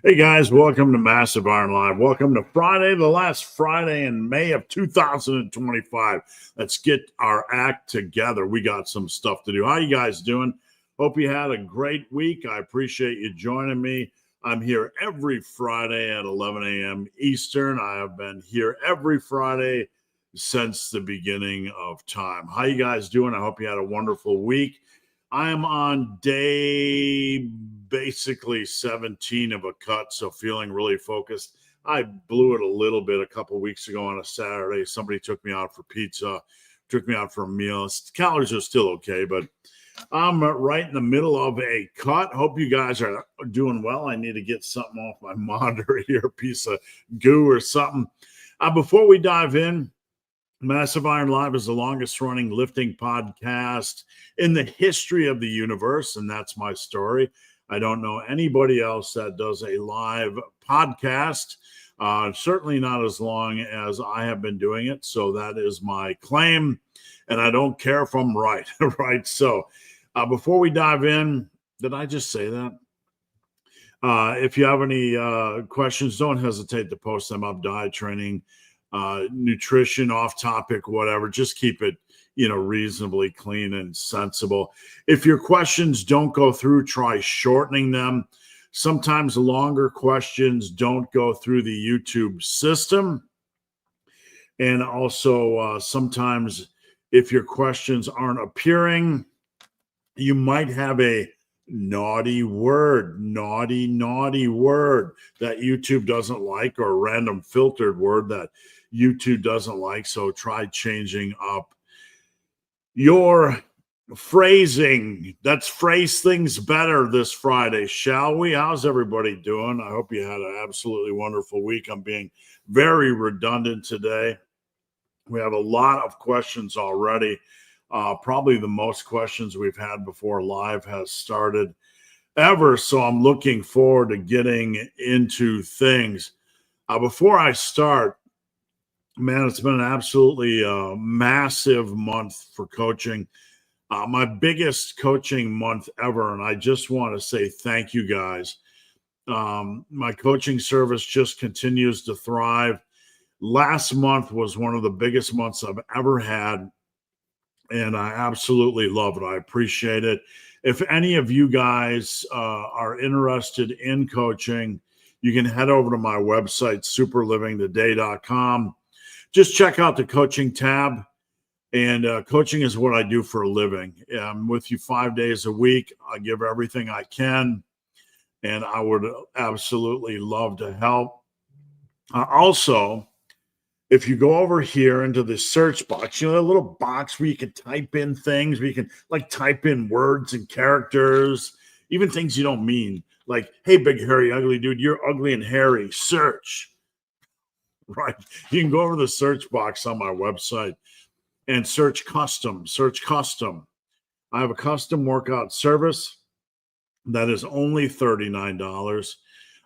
Hey guys, welcome to Massive Iron Live. Welcome to Friday, the last Friday in May of 2025. Let's get our act together. We got some stuff to do. How you guys doing? Hope you had a great week. I appreciate you joining me. I'm here every Friday at 11 a.m. Eastern. I have been here every Friday since the beginning of time. How you guys doing? I hope you had a wonderful week. I'm on day basically 17 of a cut, so feeling really focused. I blew it a little bit a couple weeks ago on a Saturday. Somebody took me out for pizza, took me out for a meal. Calories are still okay, but I'm right in the middle of a cut. Hope you guys are doing well. I need to get something off my monitor here, a piece of goo or something. Before we dive in, Massive Iron Live is the longest running lifting podcast in the history of the universe, and that's my story. I don't know anybody else that does a live podcast, certainly not as long as I have been doing it. So that is my claim, and I don't care if I'm right, right? So before we dive in, did I just say that? If you have any questions, don't hesitate to post them up. Diet training, nutrition, off topic, whatever. Just keep it, reasonably clean and sensible. If your questions don't go through, try shortening them. Sometimes longer questions don't go through the YouTube system. And also sometimes if your questions aren't appearing, you might have a naughty word that YouTube doesn't like, or a random filtered word that YouTube doesn't like. So try changing up your phrasing. Let's phrase things better this Friday, shall we? How's everybody doing? I hope you had an absolutely wonderful week. I'm being very redundant today. We have a lot of questions already. Probably the most questions we've had before live has started ever. So I'm looking forward to getting into things. Before I start, man, it's been an absolutely massive month for coaching. My biggest coaching month ever. And I just want to say thank you guys. My coaching service just continues to thrive. Last month was one of the biggest months I've ever had. And I absolutely love it. I appreciate it. If any of you guys are interested in coaching, you can head over to my website, superlivingtoday.com. Just check out the coaching tab. And coaching is what I do for a living. I'm with you 5 days a week. I give everything I can. And I would absolutely love to help. Also, if you go over here into the search box, that little box where you can type in things, where you can type in words and characters, even things you don't mean. Like, hey, big, hairy, ugly dude, you're ugly and hairy. Search. Right. You can go over to the search box on my website and search custom. I have a custom workout service that is only $39.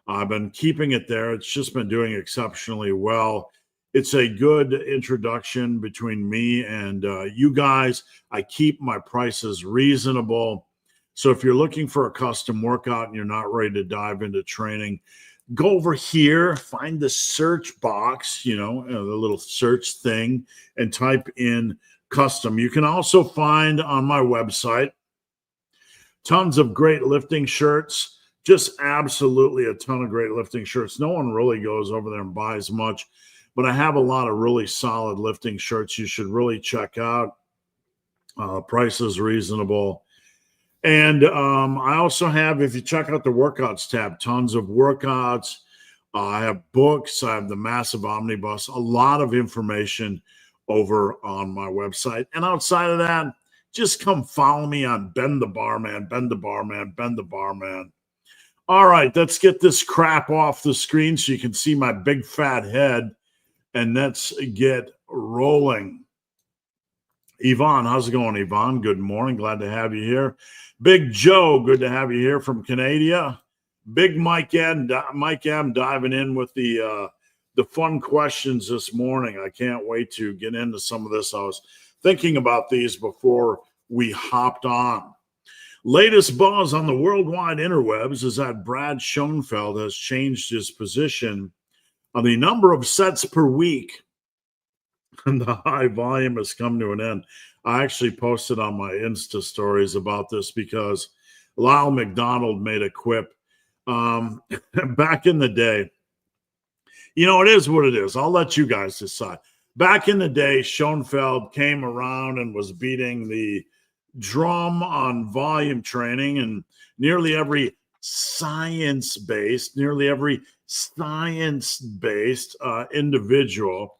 I've been keeping it there. It's just been doing exceptionally well. It's a good introduction between me and you guys. I keep my prices reasonable. So if you're looking for a custom workout and you're not ready to dive into training, go over here, find the search box, the little search thing, and type in custom. You can also find on my website tons of great lifting shirts, just absolutely a ton of great lifting shirts. No one really goes over there and buys much, but I have a lot of really solid lifting shirts you should really check out. Price is reasonable. And I also have, if you check out the workouts tab, tons of workouts. I have books. I have the massive omnibus, a lot of information over on my website. And outside of that, just come follow me on Ben the Barman, Ben the Barman, Ben the Barman. All right, let's get this crap off the screen so you can see my big fat head. And let's get rolling. Yvonne, how's it going, Yvonne? Good morning. Glad to have you here. Big Joe, good to have you here from Canada. Big Mike M diving in with the fun questions this morning. I can't wait to get into some of this. I was thinking about these before we hopped on. Latest buzz on the worldwide interwebs is that Brad Schoenfeld has changed his position on the number of sets per week, and the high volume has come to an end. I actually posted on my Insta stories about this because Lyle McDonald made a quip. Back in the day, it is what it is. I'll let you guys decide. Back in the day, Schoenfeld came around and was beating the drum on volume training, and nearly every science-based individual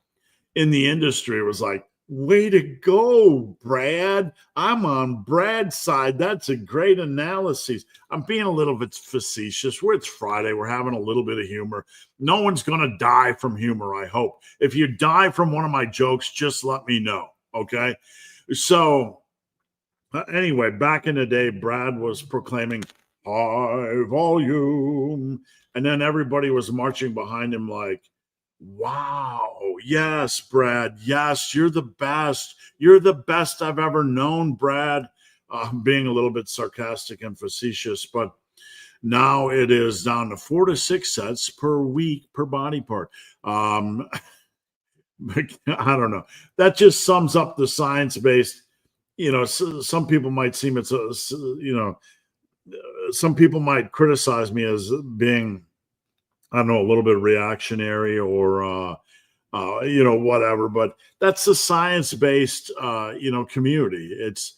in the industry was like, way to go, Brad. I'm on Brad's side. That's a great analysis. I'm being a little bit facetious. It's Friday. We're having a little bit of humor. No one's going to die from humor, I hope. If you die from one of my jokes, just let me know, okay? So anyway, back in the day, Brad was proclaiming high volume, and then everybody was marching behind him like, wow, yes, Brad, yes, you're the best. You're the best I've ever known, Brad. Being a little bit sarcastic and facetious, but now it is down to 4 to 6 sets per week per body part. I don't know. That just sums up the science-based. Some people might seem some people might criticize me as being, I don't know, a little bit reactionary or, whatever, but that's the science-based, community. It's,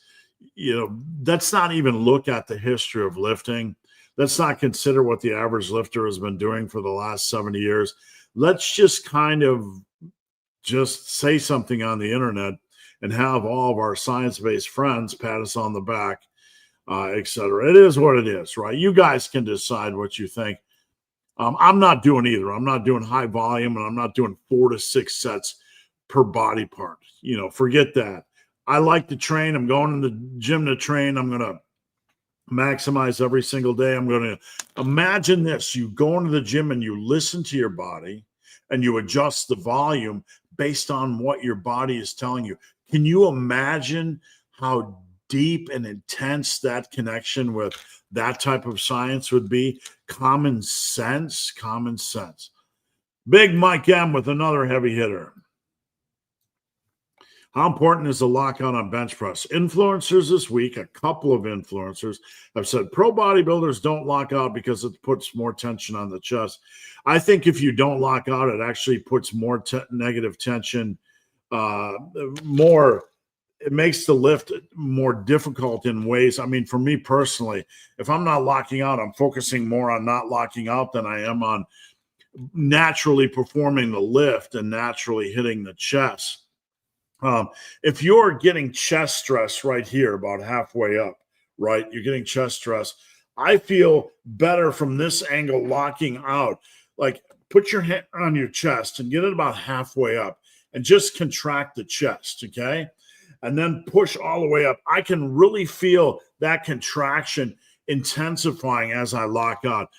let's not even look at the history of lifting. Let's not consider what the average lifter has been doing for the last 70 years. Let's just kind of just say something on the internet and have all of our science-based friends pat us on the back, et cetera. It is what it is, right? You guys can decide what you think. I'm not doing either. I'm not doing high volume, and I'm not doing 4 to 6 sets per body part. Forget that. I like to train. I'm going to the gym to train. I'm going to maximize every single day. I'm going to imagine this. You go into the gym and you listen to your body and you adjust the volume based on what your body is telling you. Can you imagine how deep and intense that connection with that type of science would be? Common sense. Big Mike M with another heavy hitter. How important is the lockout on bench press? Influencers this week, a couple of influencers have said pro bodybuilders don't lock out because it puts more tension on the chest. I think if you don't lock out, it actually puts more negative tension, it makes the lift more difficult in ways. I mean, for me personally, if I'm not locking out, I'm focusing more on not locking out than I am on naturally performing the lift and naturally hitting the chest. If you're getting chest stress right here, about halfway up, right, you're getting chest stress, I feel better from this angle locking out. Like, put your hand on your chest and get it about halfway up and just contract the chest, okay? And then push all the way up. I can really feel that contraction intensifying as I lock out.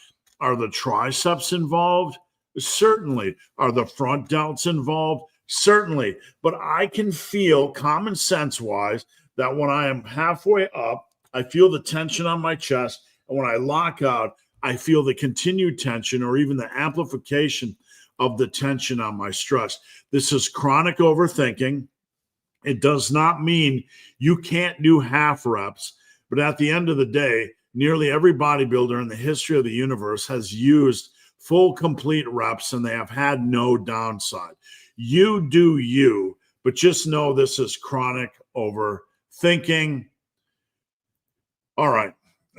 Are the triceps involved? Certainly. Are the front delts involved? Certainly. But I can feel, common sense wise, that when I am halfway up, I feel the tension on my chest. And when I lock out, I feel the continued tension or even the amplification of the tension on my stress. This is chronic overthinking. It does not mean you can't do half reps, but at the end of the day, nearly every bodybuilder in the history of the universe has used full complete reps and they have had no downside. You do you, but just know this is chronic overthinking. All right.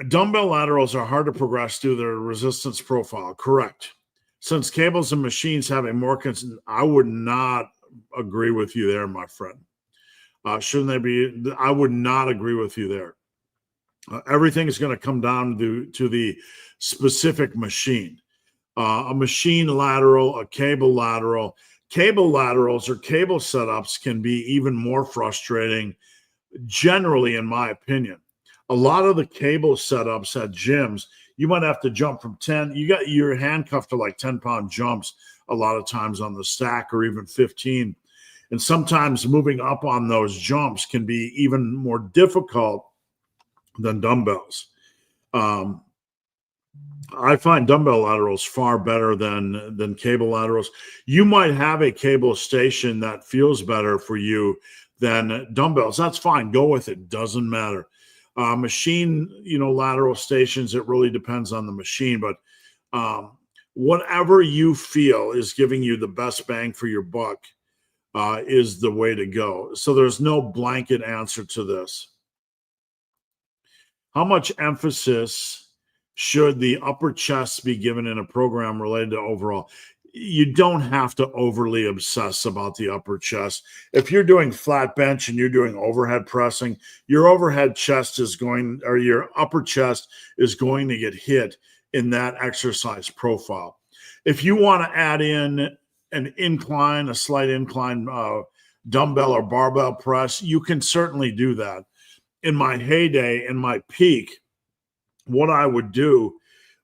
Dumbbell laterals are hard to progress due to their resistance profile. Correct. Since cables and machines have a more I would not agree with you there, my friend. Shouldn't they be? I would not agree with you there. Everything is going to come down to the specific machine. A machine lateral, a cable lateral. Cable laterals or cable setups can be even more frustrating, generally, in my opinion. A lot of the cable setups at gyms, you might have to jump from 10. You're handcuffed to like 10-pound jumps a lot of times on the stack, or even 15. And sometimes moving up on those jumps can be even more difficult than dumbbells. I find dumbbell laterals far better than cable laterals. You might have a cable station that feels better for you than dumbbells. That's fine. Go with it. Doesn't matter. Machine, lateral stations, it really depends on the machine, but whatever you feel is giving you the best bang for your buck is the way to go. So there's no blanket answer to this. How much emphasis should the upper chest be given in a program related to overall? You don't have to overly obsess about the upper chest. If you're doing flat bench and you're doing overhead pressing, your overhead chest is going, or your upper chest is going to get hit in that exercise profile. If you want to add in an incline, a slight incline dumbbell or barbell press, you can certainly do that. In my heyday, in my peak, what I would do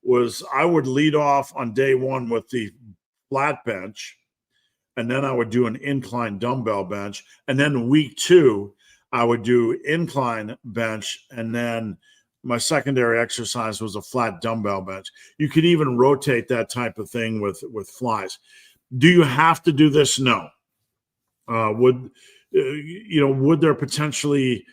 was I would lead off on day one with the flat bench, and then I would do an incline dumbbell bench. And then week 2, I would do incline bench, and then my secondary exercise was a flat dumbbell bench. You could even rotate that type of thing with flies. Do you have to do this? No. Would there potentially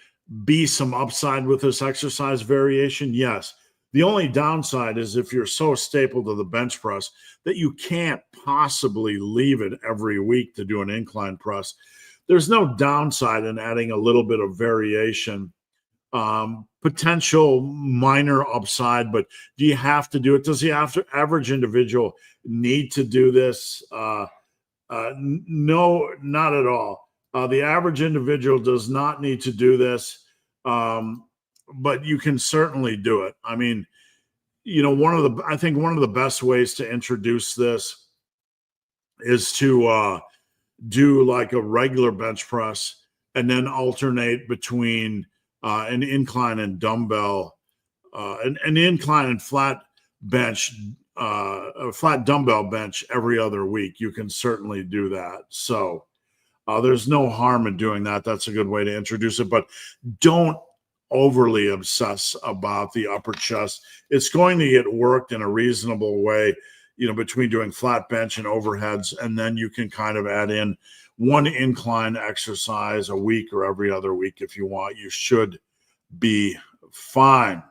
be some upside with this exercise variation? Yes. The only downside is if you're so stapled to the bench press that you can't possibly leave it every week to do an incline press. There's no downside in adding a little bit of variation. Potential minor upside, but do you have to do it? Does the average individual need to do this? No, not at all. The average individual does not need to do this, but you can certainly do it. I mean, I think one of the best ways to introduce this is to do like a regular bench press and then alternate between an incline and dumbbell, an incline and flat bench, a flat dumbbell bench every other week. You can certainly do that. So there's no harm in doing that. That's a good way to introduce it, but don't overly obsess about the upper chest. It's going to get worked in a reasonable way, between doing flat bench and overheads, and then you can kind of add in one incline exercise a week or every other week if you want. You should be fine.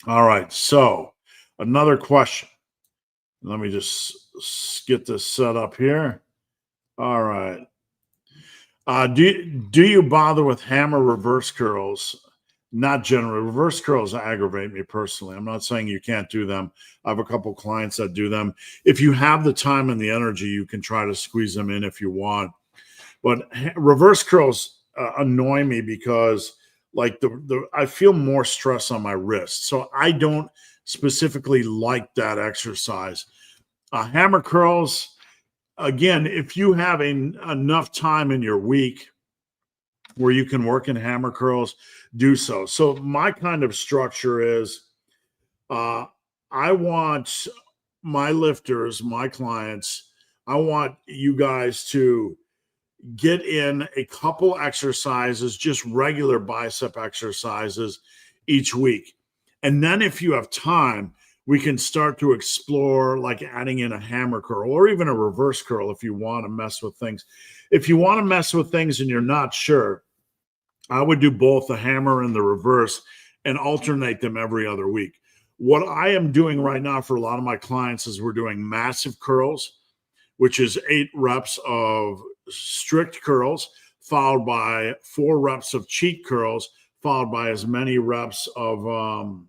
All right, so another question. Let me just get this set up here. All right. Do you bother with hammer reverse curls? Not generally. Reverse curls aggravate me personally. I'm not saying you can't do them. I have a couple clients that do them. If you have the time and the energy, you can try to squeeze them in if you want. But reverse curls annoy me because I feel more stress on my wrist. So I don't specifically like that exercise. Hammer curls, again, if you have enough time in your week where you can work in hammer curls, do so. So my kind of structure is I want my lifters, my clients, I want you guys to get in a couple exercises, just regular bicep exercises each week. And then if you have time, we can start to explore like adding in a hammer curl or even a reverse curl if you want to mess with things. If you want to mess with things and you're not sure, I would do both the hammer and the reverse and alternate them every other week. What I am doing right now for a lot of my clients is we're doing massive curls, which is 8 reps of strict curls, followed by 4 reps of cheat curls, followed by as many reps of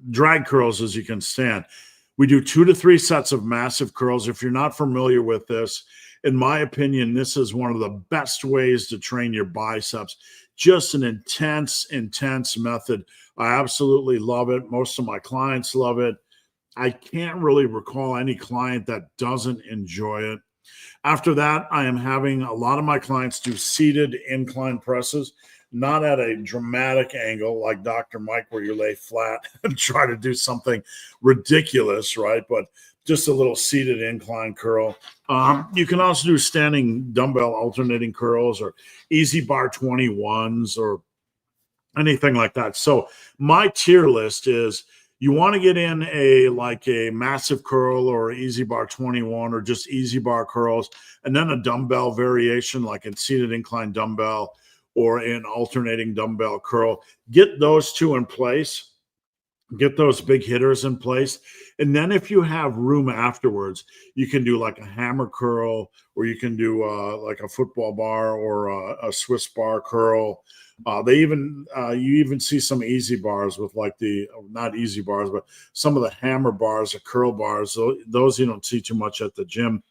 drag curls as you can stand. We do 2 to 3 sets of massive curls. If you're not familiar with this, in my opinion, this is one of the best ways to train your biceps. Just an intense method. I absolutely love it. Most of my clients love it. I can't really recall any client that doesn't enjoy it. After that, I am having a lot of my clients do seated incline presses, not at a dramatic angle like Dr. Mike, where you lay flat and try to do something ridiculous, right? But just a little seated incline curl. You can also do standing dumbbell alternating curls or easy bar 21s or anything like that. So my tier list is you want to get in a massive curl or easy bar 21 or just easy bar curls, and then a dumbbell variation like a seated incline dumbbell or an alternating dumbbell curl. Get those two in place. Get those big hitters in place. And then if you have room afterwards, you can do like a hammer curl, or you can do like a football bar or a Swiss bar curl. You even see some easy bars with like not easy bars, but some of the hammer bars or curl bars. Those you don't see too much at the gym.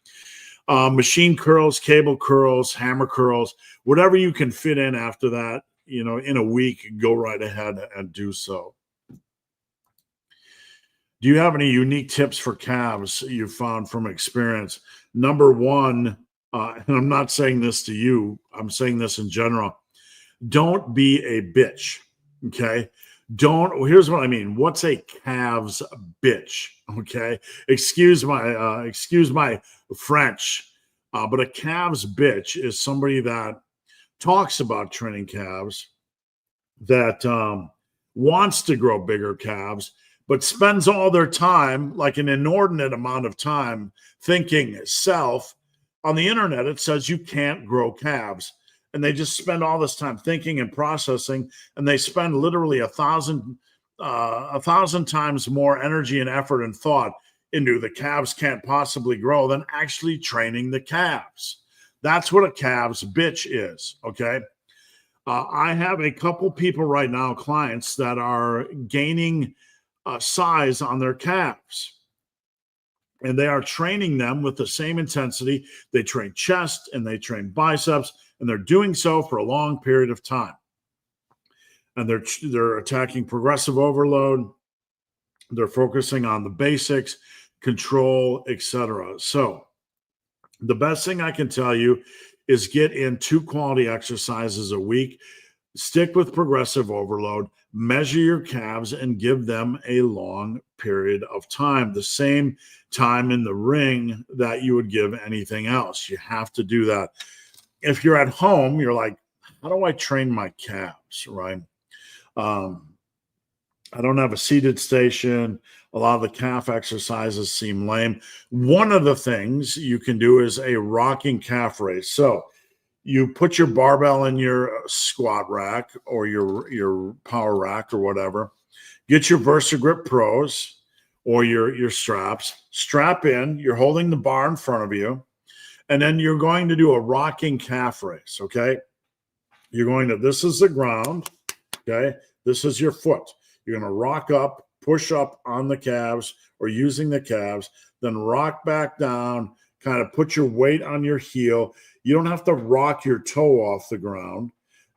Machine curls, cable curls, hammer curls, whatever you can fit in after that, in a week, go right ahead and do so. Do you have any unique tips for calves you found from experience? Number one, and I'm not saying this to you, I'm saying this in general. Don't be a bitch, okay? Here's what I mean. What's a calves bitch, okay? Excuse my French, but a calves bitch is somebody that talks about training calves, that wants to grow bigger calves, but spends all their time, like an inordinate amount of time, thinking self. On the internet, it says you can't grow calves. And they just spend all this time thinking and processing, and they spend literally 1,000 times more energy and effort and thought into the calves can't possibly grow than actually training the calves. That's what a calves bitch is, okay? I have a couple people right now, clients, that are gaining size on their calves. And they are training them with the same intensity. They train chest and they train biceps, and they're doing so for a long period of time. And they're attacking progressive overload. They're focusing on the basics, control, etc. So the best thing I can tell you is get in 2 quality exercises a week. Stick with progressive overload, measure your calves, and give them a long period of time, the same time in the ring that you would give anything else. You have to do that. If you're at home, you're like, how do I train my calves, right? I don't have a seated station. A lot of the calf exercises seem lame. One of the things you can do is a rocking calf raise. So you put your barbell in your squat rack or your power rack or whatever. Get your VersaGrip Pros or your straps. Strap in. You're holding the bar in front of you. And then you're going to do a rocking calf raise, okay? This is the ground, okay? This is your foot. You're going to rock up, push up on the calves or using the calves, then rock back down, kind of put your weight on your heel. You don't have to rock your toe off the ground.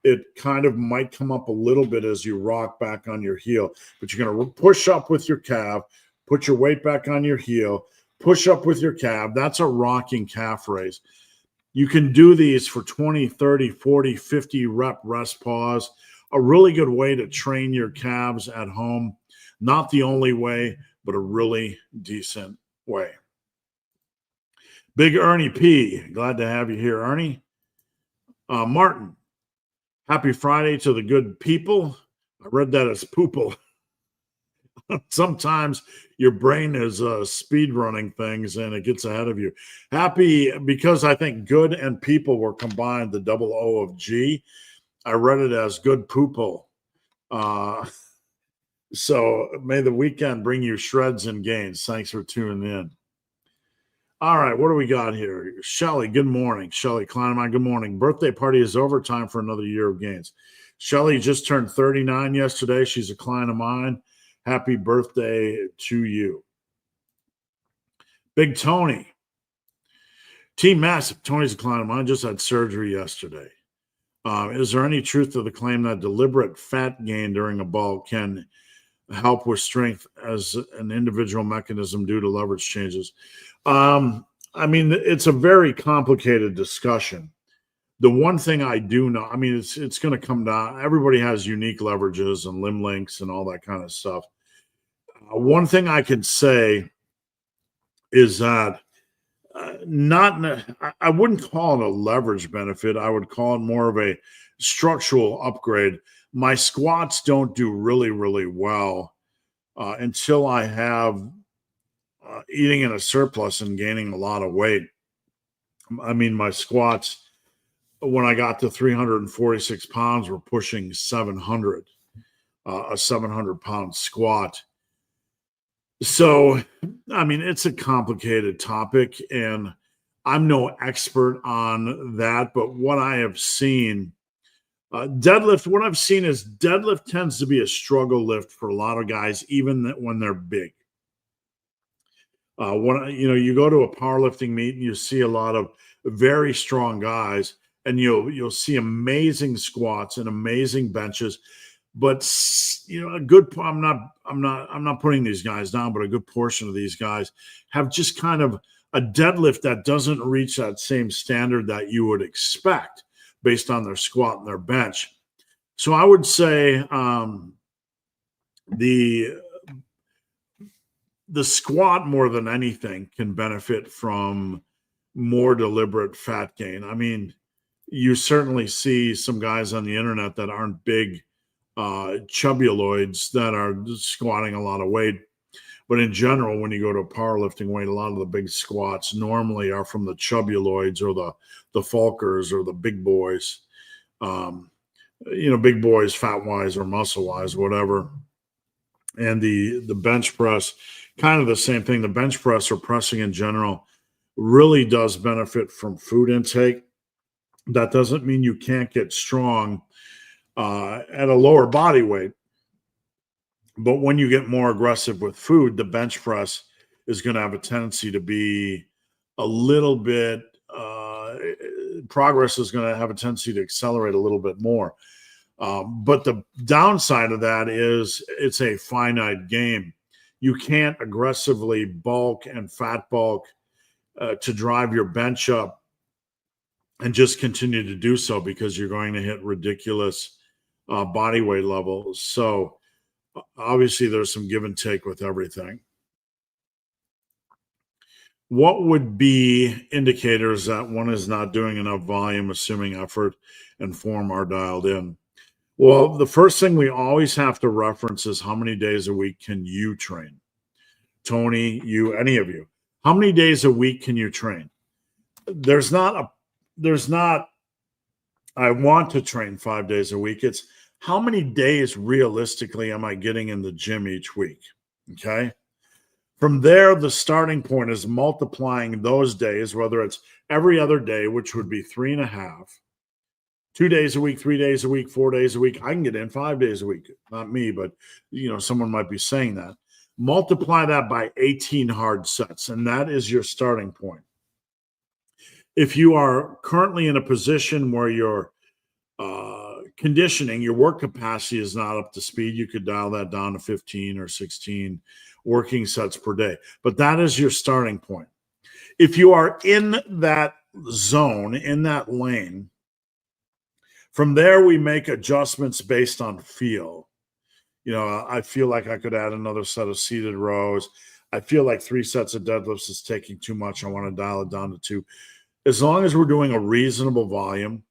It kind of might come up a little bit as you rock back on your heel, but you're going to push up with your calf, put your weight back on your heel, push up with your calf. That's a rocking calf raise. You can do these for 20, 30, 40, 50 rep rest pause. A really good way to train your calves at home. Not the only way, but a really decent way. Big Ernie P, glad to have you here, Ernie. Martin, happy Friday to the good people. I read that as poople. Sometimes your brain is speed running things and it gets ahead of you. Happy because I think good and people were combined, the double O of G. I read it as good poople. So may the weekend bring you shreds and gains. Thanks for tuning in. All right, what do we got here? Shelly, good morning. Shelly Kleineman, good morning. Birthday party is over. Time for another year of gains. Shelly just turned 39 yesterday. She's a client of mine. Happy birthday to you. Big Tony. Team Massive. Tony's a client of mine. Just had surgery yesterday. Is there any truth to the claim that deliberate fat gain during a bulk can help with strength as an individual mechanism due to leverage changes? I mean, it's a very complicated discussion. The one thing I do know, I mean, it's going to come down. Everybody has unique leverages and limb links and all that kind of stuff. One thing I could say is that I wouldn't call it a leverage benefit. I would call it more of a structural upgrade. my squats don't do really, really well until I have eating in a surplus and gaining a lot of weight. I mean, my squats, when I got to 346 pounds, were pushing 700, a 700-pound squat. So, I mean, it's a complicated topic, and I'm no expert on that. But what I have seen, deadlift, what I've seen is deadlift tends to be a struggle lift for a lot of guys, even when they're big. When you go to a powerlifting meet and you see a lot of very strong guys, and you'll see amazing squats and amazing benches, but a good, I'm not putting these guys down, but a good portion of these guys have just kind of a deadlift that doesn't reach that same standard that you would expect based on their squat and their bench. So I would say the squat, more than anything, can benefit from more deliberate fat gain. I mean, you certainly see some guys on the internet that aren't big chubbuloids that are squatting a lot of weight. But in general, when you go to a powerlifting weight, a lot of the big squats normally are from the chubbuloids or the Falkers or the big boys. Big boys, fat-wise or muscle-wise, whatever. And the bench press, kind of the same thing. The bench press or pressing in general really does benefit from food intake. That doesn't mean you can't get strong at a lower body weight. But when you get more aggressive with food, the bench press is going to have a tendency to be a little bit, progress is going to have a tendency to accelerate a little bit more. But the downside of that is it's a finite game. You can't aggressively bulk and fat bulk to drive your bench up and just continue to do so, because you're going to hit ridiculous body weight levels. So obviously there's some give and take with everything. What would be indicators that one is not doing enough volume, assuming effort and form are dialed in? Well, the first thing we always have to reference is how many days a week can you train? Tony, you, any of you, how many days a week can you train? There's not, I want to train 5 days a week. It's how many days realistically am I getting in the gym each week? Okay. From there, the starting point is multiplying those days, whether it's every other day, which would be 3.5, 2 days a week, 3 days a week, 4 days a week. I can get in 5 days a week. Not me, but someone might be saying that. Multiply that by 18 hard sets, and that is your starting point. If you are currently in a position where your conditioning, your work capacity is not up to speed, you could dial that down to 15 or 16 working sets per day. But that is your starting point. If you are in that zone, in that lane, from there we make adjustments based on feel. I feel like I could add another set of seated rows. I feel like 3 sets of deadlifts is taking too much. I want to dial it down to 2. As long as we're doing a reasonable volume,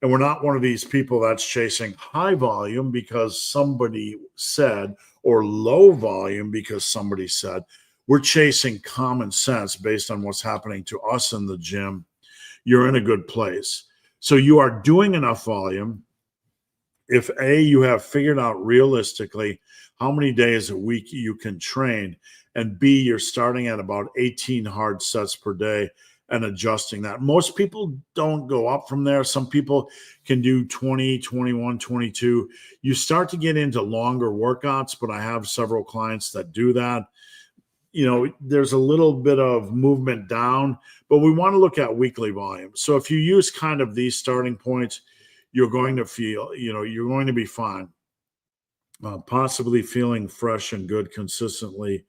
and we're not one of these people that's chasing high volume because somebody said, or low volume because somebody said, we're chasing common sense based on what's happening to us in the gym, you're in a good place. So you are doing enough volume. If A, you have figured out realistically how many days a week you can train, and B, you're starting at about 18 hard sets per day and adjusting that. Most people don't go up from there. Some people can do 20, 21, 22. You start to get into longer workouts, but I have several clients that do that. There's a little bit of movement down, but we want to look at weekly volume. So if you use kind of these starting points, you're going to feel, you're going to be fine. Possibly feeling fresh and good consistently.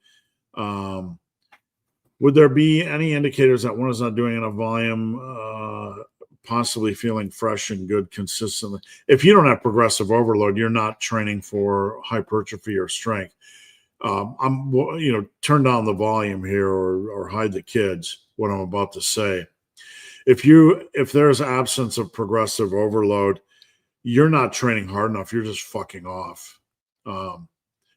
Would there be any indicators that one is not doing enough volume, possibly feeling fresh and good consistently? If you don't have progressive overload, you're not training for hypertrophy or strength. Turn down the volume here or hide the kids, what I'm about to say. If there's absence of progressive overload, you're not training hard enough. You're just fucking off.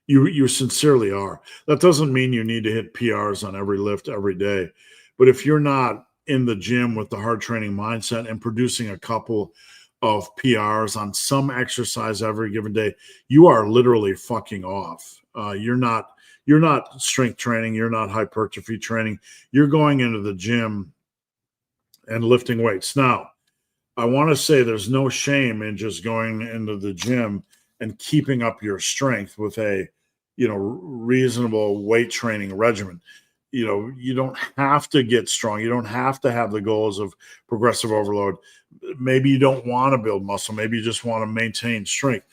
You sincerely are. That doesn't mean you need to hit PRs on every lift every day. But if you're not in the gym with the hard training mindset and producing a couple of PRs on some exercise every given day, you are literally fucking off. You're not strength training. You're not hypertrophy training. You're going into the gym and lifting weights. Now, I want to say there's no shame in just going into the gym and keeping up your strength with a, reasonable weight training regimen. You don't have to get strong. You don't have to have the goals of progressive overload. Maybe you don't want to build muscle. Maybe you just want to maintain strength.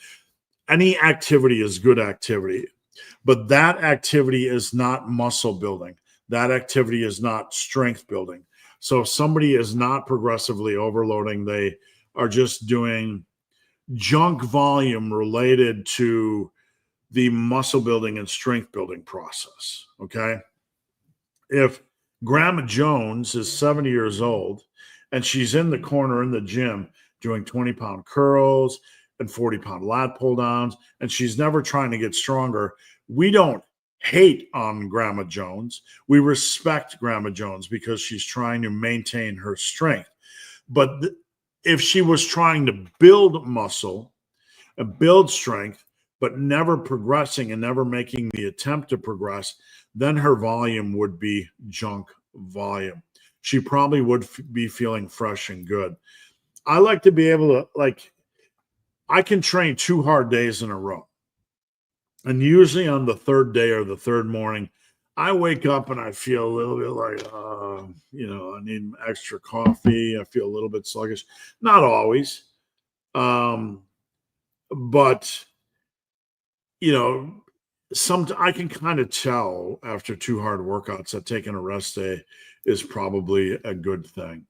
Any activity is good activity, but that activity is not muscle building. That activity is not strength building. So if somebody is not progressively overloading, they are just doing junk volume related to the muscle building and strength building process. Okay. If Grandma Jones is 70 years old and she's in the corner in the gym doing 20-pound curls and 40-pound lat pull downs, and she's never trying to get stronger, we don't hate on Grandma Jones. We respect Grandma Jones because she's trying to maintain her strength. But if she was trying to build muscle and build strength, but never progressing and never making the attempt to progress, then her volume would be junk volume. She probably would be feeling fresh and good. I like to be able to, I can train 2 hard days in a row. And usually on the third day or the third morning, I wake up and I feel a little bit like, I need extra coffee. I feel a little bit sluggish. Not always. But I can kind of tell after 2 hard workouts that taking a rest day is probably a good thing.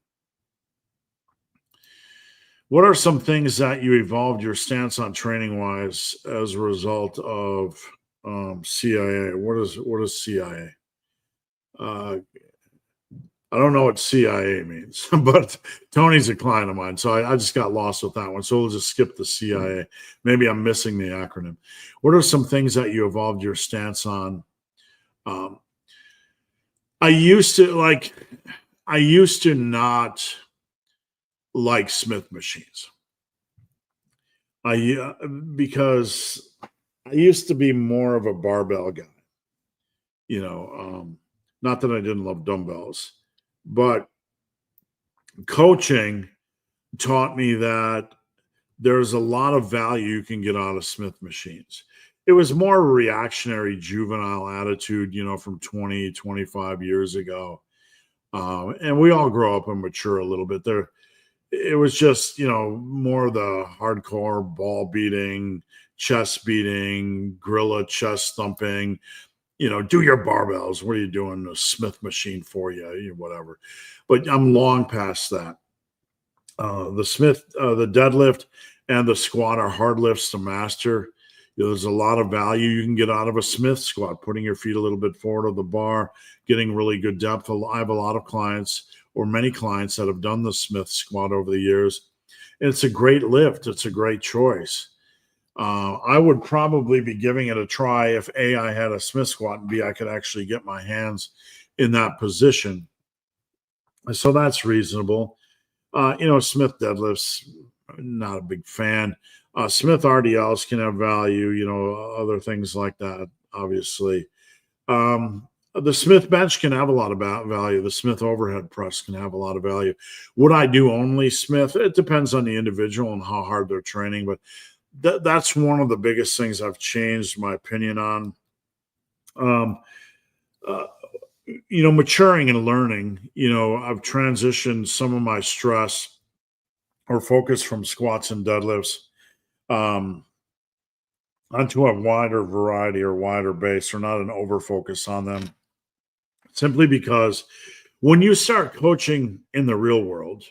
What are some things that you evolved your stance on training wise as a result of CIA? What is CIA? I don't know what CIA means, but Tony's a client of mine, so I just got lost with that one. So we'll just skip the CIA. Maybe I'm missing the acronym. What are some things that you evolved your stance on? I used to not like Smith machines. Because I used to be more of a barbell guy. Not that I didn't love dumbbells. But coaching taught me that there's a lot of value you can get out of Smith machines. It was more a reactionary juvenile attitude, from 20, 25 years ago. And we all grow up and mature a little bit there. It was just, more the hardcore ball beating, chest beating, gorilla chest thumping, do your barbells. What are you doing? A Smith machine for you, whatever. But I'm long past that. The deadlift and the squat are hard lifts to master. There's a lot of value you can get out of a Smith squat, putting your feet a little bit forward of the bar, getting really good depth. I have a lot of clients or many clients that have done the Smith squat over the years. And it's a great lift. It's a great choice. I would probably be giving it a try if A, I had a Smith squat, and B, I could actually get my hands in that position. So that's reasonable. Smith deadlifts, not a big fan. Smith RDLs can have value, other things like that, obviously. The Smith bench can have a lot of value. The Smith overhead press can have a lot of value. Would I do only Smith? It depends on the individual and how hard they're training, but that's one of the biggest things I've changed my opinion on. Maturing and learning, I've transitioned some of my stress or focus from squats and deadlifts onto a wider variety or wider base, or not an over focus on them, simply because when you start coaching in the real world,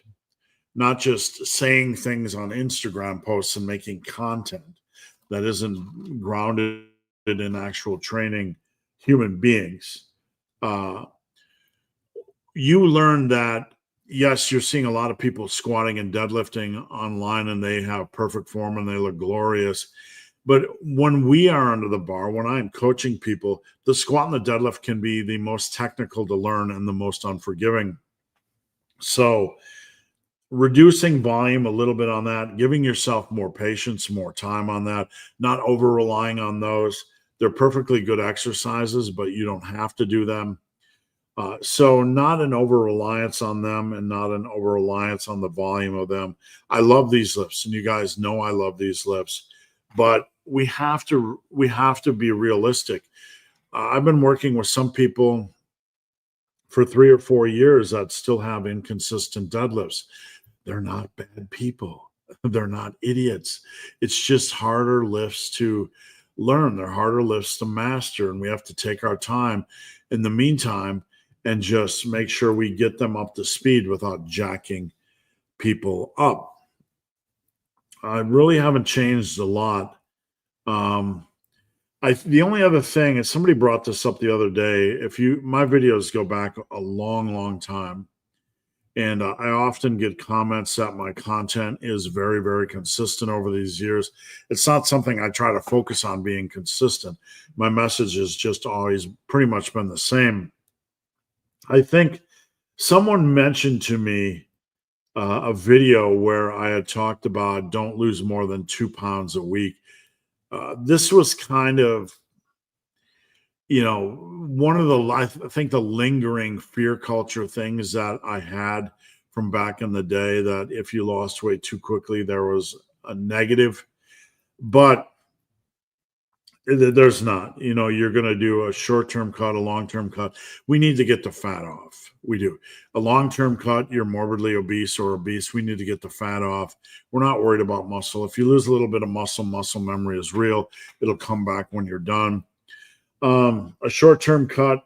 not just saying things on Instagram posts and making content that isn't grounded in actual training human beings, you learn that yes, you're seeing a lot of people squatting and deadlifting online, and they have perfect form and they look glorious. But when we are under the bar, when I'm coaching people, the squat and the deadlift can be the most technical to learn and the most unforgiving. So reducing volume a little bit on that, giving yourself more patience, more time on that, not over relying on those. They're perfectly good exercises, but you don't have to do them. So not an over reliance on them and not an over reliance on the volume of them. I love these lifts, and you guys know I love these lifts, but we have to be realistic. I've been working with some people for 3 or 4 years that still have inconsistent deadlifts. They're not bad people. They're not idiots. It's just harder lifts to learn. They're harder lifts to master, and we have to take our time in the meantime and just make sure we get them up to speed without jacking people up. I really haven't changed a lot. The only other thing, and somebody brought this up the other day, my videos go back a long, long time, and I often get comments that my content is very, very consistent over these years. It's not something I try to focus on being consistent. My message has just always pretty much been the same. I think someone mentioned to me a video where I had talked about don't lose more than 2 pounds a week. This was kind of, one of I think the lingering fear culture things that I had from back in the day, that if you lost weight too quickly, there was a negative. But there's not. You're going to do a short-term cut, a long-term cut. We need to get the fat off. We do. A long-term cut, you're morbidly obese or obese. We need to get the fat off. We're not worried about muscle. If you lose a little bit of muscle memory is real. It'll come back when you're done. A short-term cut,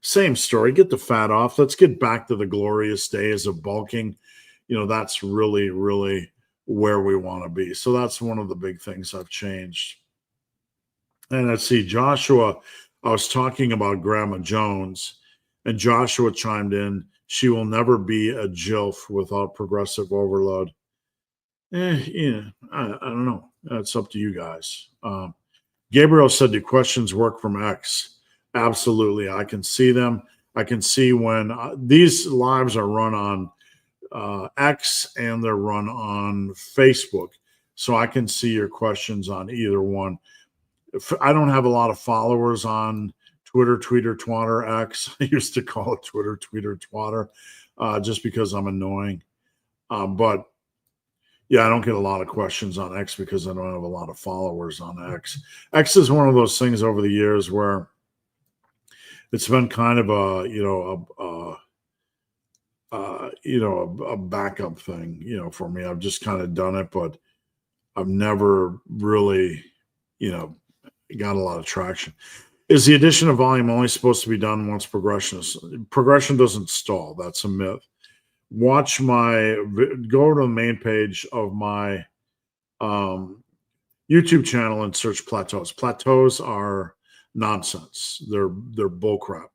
same story. Get the fat off. Let's get back to the glorious days of bulking. That's really, really where we want to be. So that's one of the big things I've changed. And let's see, Joshua, I was talking about Grandma Jones, and Joshua chimed in, she will never be a GILF without progressive overload. I don't know. That's up to you guys. Gabriel said, do questions work from X? Absolutely. I can see them. I can see when these lives are run on X and they're run on Facebook. So I can see your questions on either one. I don't have a lot of followers on Twitter, Tweeter, Twatter, X. I used to call it Twitter, Tweeter, Twatter, just because I'm annoying. But yeah, I don't get a lot of questions on X because I don't have a lot of followers on X. X is one of those things over the years where it's been kind of a backup thing, for me. I've just kind of done it, but I've never really, got a lot of traction. Is the addition of volume only supposed to be done once progression doesn't stall? That's a myth. Go to the main page of my YouTube channel and search plateaus. Plateaus are nonsense. They're bullcrap.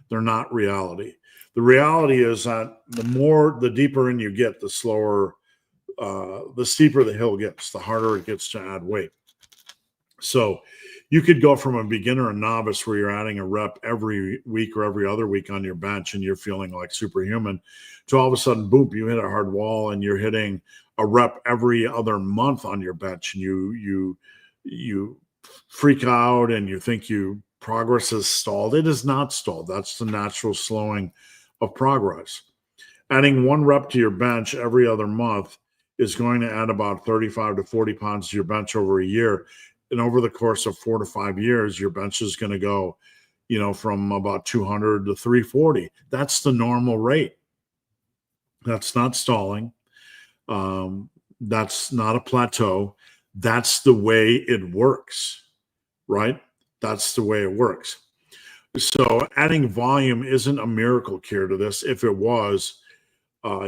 They're not reality. The reality is that the deeper in you get, the slower, the steeper the hill gets, the harder it gets to add weight. So you could go from a beginner and novice where you're adding a rep every week or every other week on your bench and you're feeling like superhuman, to all of a sudden, boom, you hit a hard wall and you're hitting a rep every other month on your bench, and you freak out and you think progress has stalled. It is not stalled. That's the natural slowing of progress. Adding 1 rep to your bench every other month is going to add about 35 to 40 pounds to your bench over a year. And over the course of 4 to 5 years, your bench is going to go, from about 200 to 340. That's the normal rate. That's not stalling. That's not a plateau. That's the way it works, right? That's the way it works. So adding volume isn't a miracle cure to this. If it was,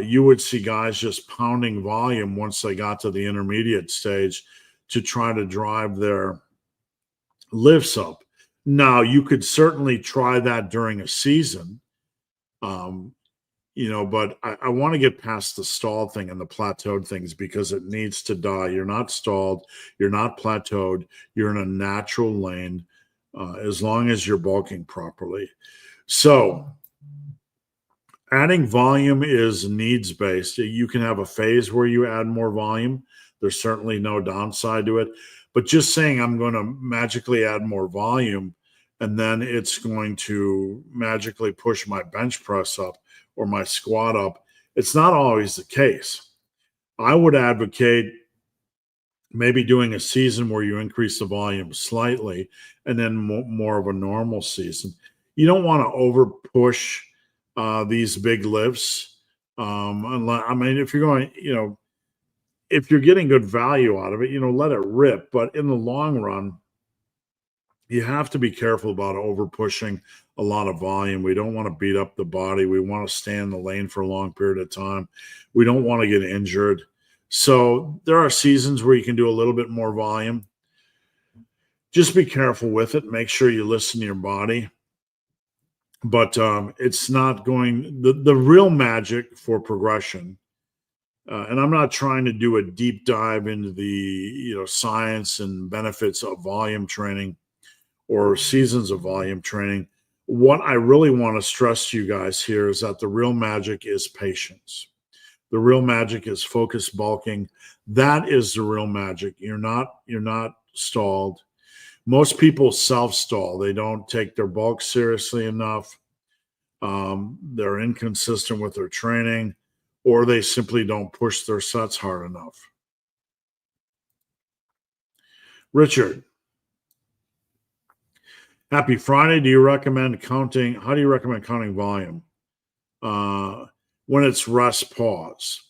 you would see guys just pounding volume once they got to the intermediate stage to try to drive their lifts up. Now, you could certainly try that during a season. but I want to get past the stalled thing and the plateaued things because it needs to die. You're not stalled. You're not plateaued. You're in a natural lane as long as you're bulking properly. So adding volume is needs based. You can have a phase where you add more volume. There's certainly no downside to it. But just saying I'm going to magically add more volume and then it's going to magically push my bench press up or my squat up, it's not always the case. I would advocate maybe doing a season where you increase the volume slightly and then more of a normal season. You don't want to over push these big lifts. If you're going, if you're getting good value out of it, let it rip. But in the long run, you have to be careful about over pushing a lot of volume. We don't want to beat up the body. We want to stay in the lane for a long period of time. We don't want to get injured. So there are seasons where you can do a little bit more volume. Just be careful with it. Make sure you listen to your body. But it's not going, the real magic for progression, and I'm not trying to do a deep dive into the science and benefits of volume training or seasons of volume training. What I really want to stress to you guys here is that the real magic is patience. The real magic is focused bulking. That is the real magic. You're not stalled. Most people self-stall. They don't take their bulk seriously enough. They're inconsistent with their training, or they simply don't push their sets hard enough. Richard, happy Friday. How do you recommend counting volume when it's rest pause?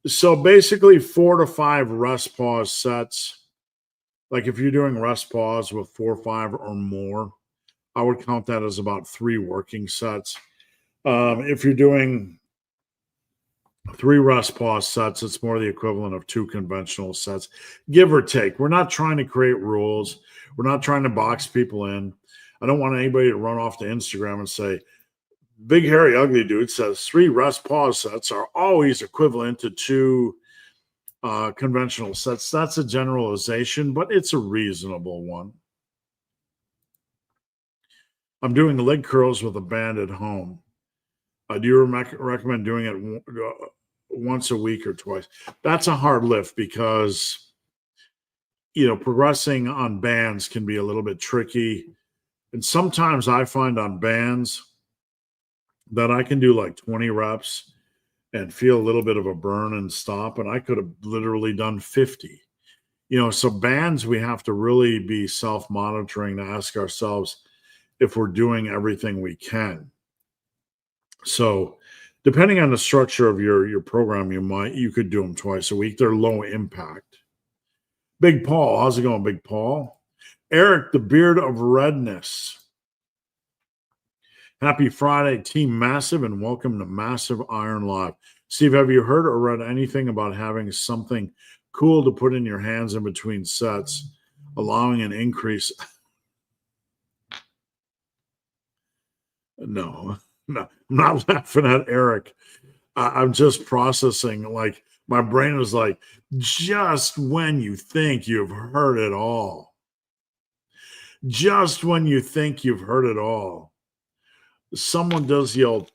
So basically 4 to 5 rest pause sets. Like if you're doing rest pause with 4 or 5 or more, I would count that as about 3 working sets. If you're doing 3 rest pause sets, it's more the equivalent of 2 conventional sets, give or take. We're not trying to create rules. We're not trying to box people in. I don't want anybody to run off to Instagram and say, Big Hairy Ugly Dude says 3 rest pause sets are always equivalent to 2 conventional sets. That's a generalization, but it's a reasonable one. I'm doing leg curls with a band at home. Do you recommend doing it once a week or twice? That's a hard lift because, progressing on bands can be a little bit tricky. And sometimes I find on bands that I can do like 20 reps and feel a little bit of a burn and stop. And I could have literally done 50. So bands, we have to really be self-monitoring to ask ourselves if we're doing everything we can. So depending on the structure of your program, you could do them twice a week. They're low impact. Big Paul, how's it going, Big Paul? Eric, the beard of redness. Happy Friday, Team Massive, and welcome to Massive Iron Live. Steve, have you heard or read anything about having something cool to put in your hands in between sets, allowing an increase? No, I'm not laughing at Eric. I'm just processing. Like my brain was like, just when you think you've heard it all. Just when you think you've heard it all. Someone does the old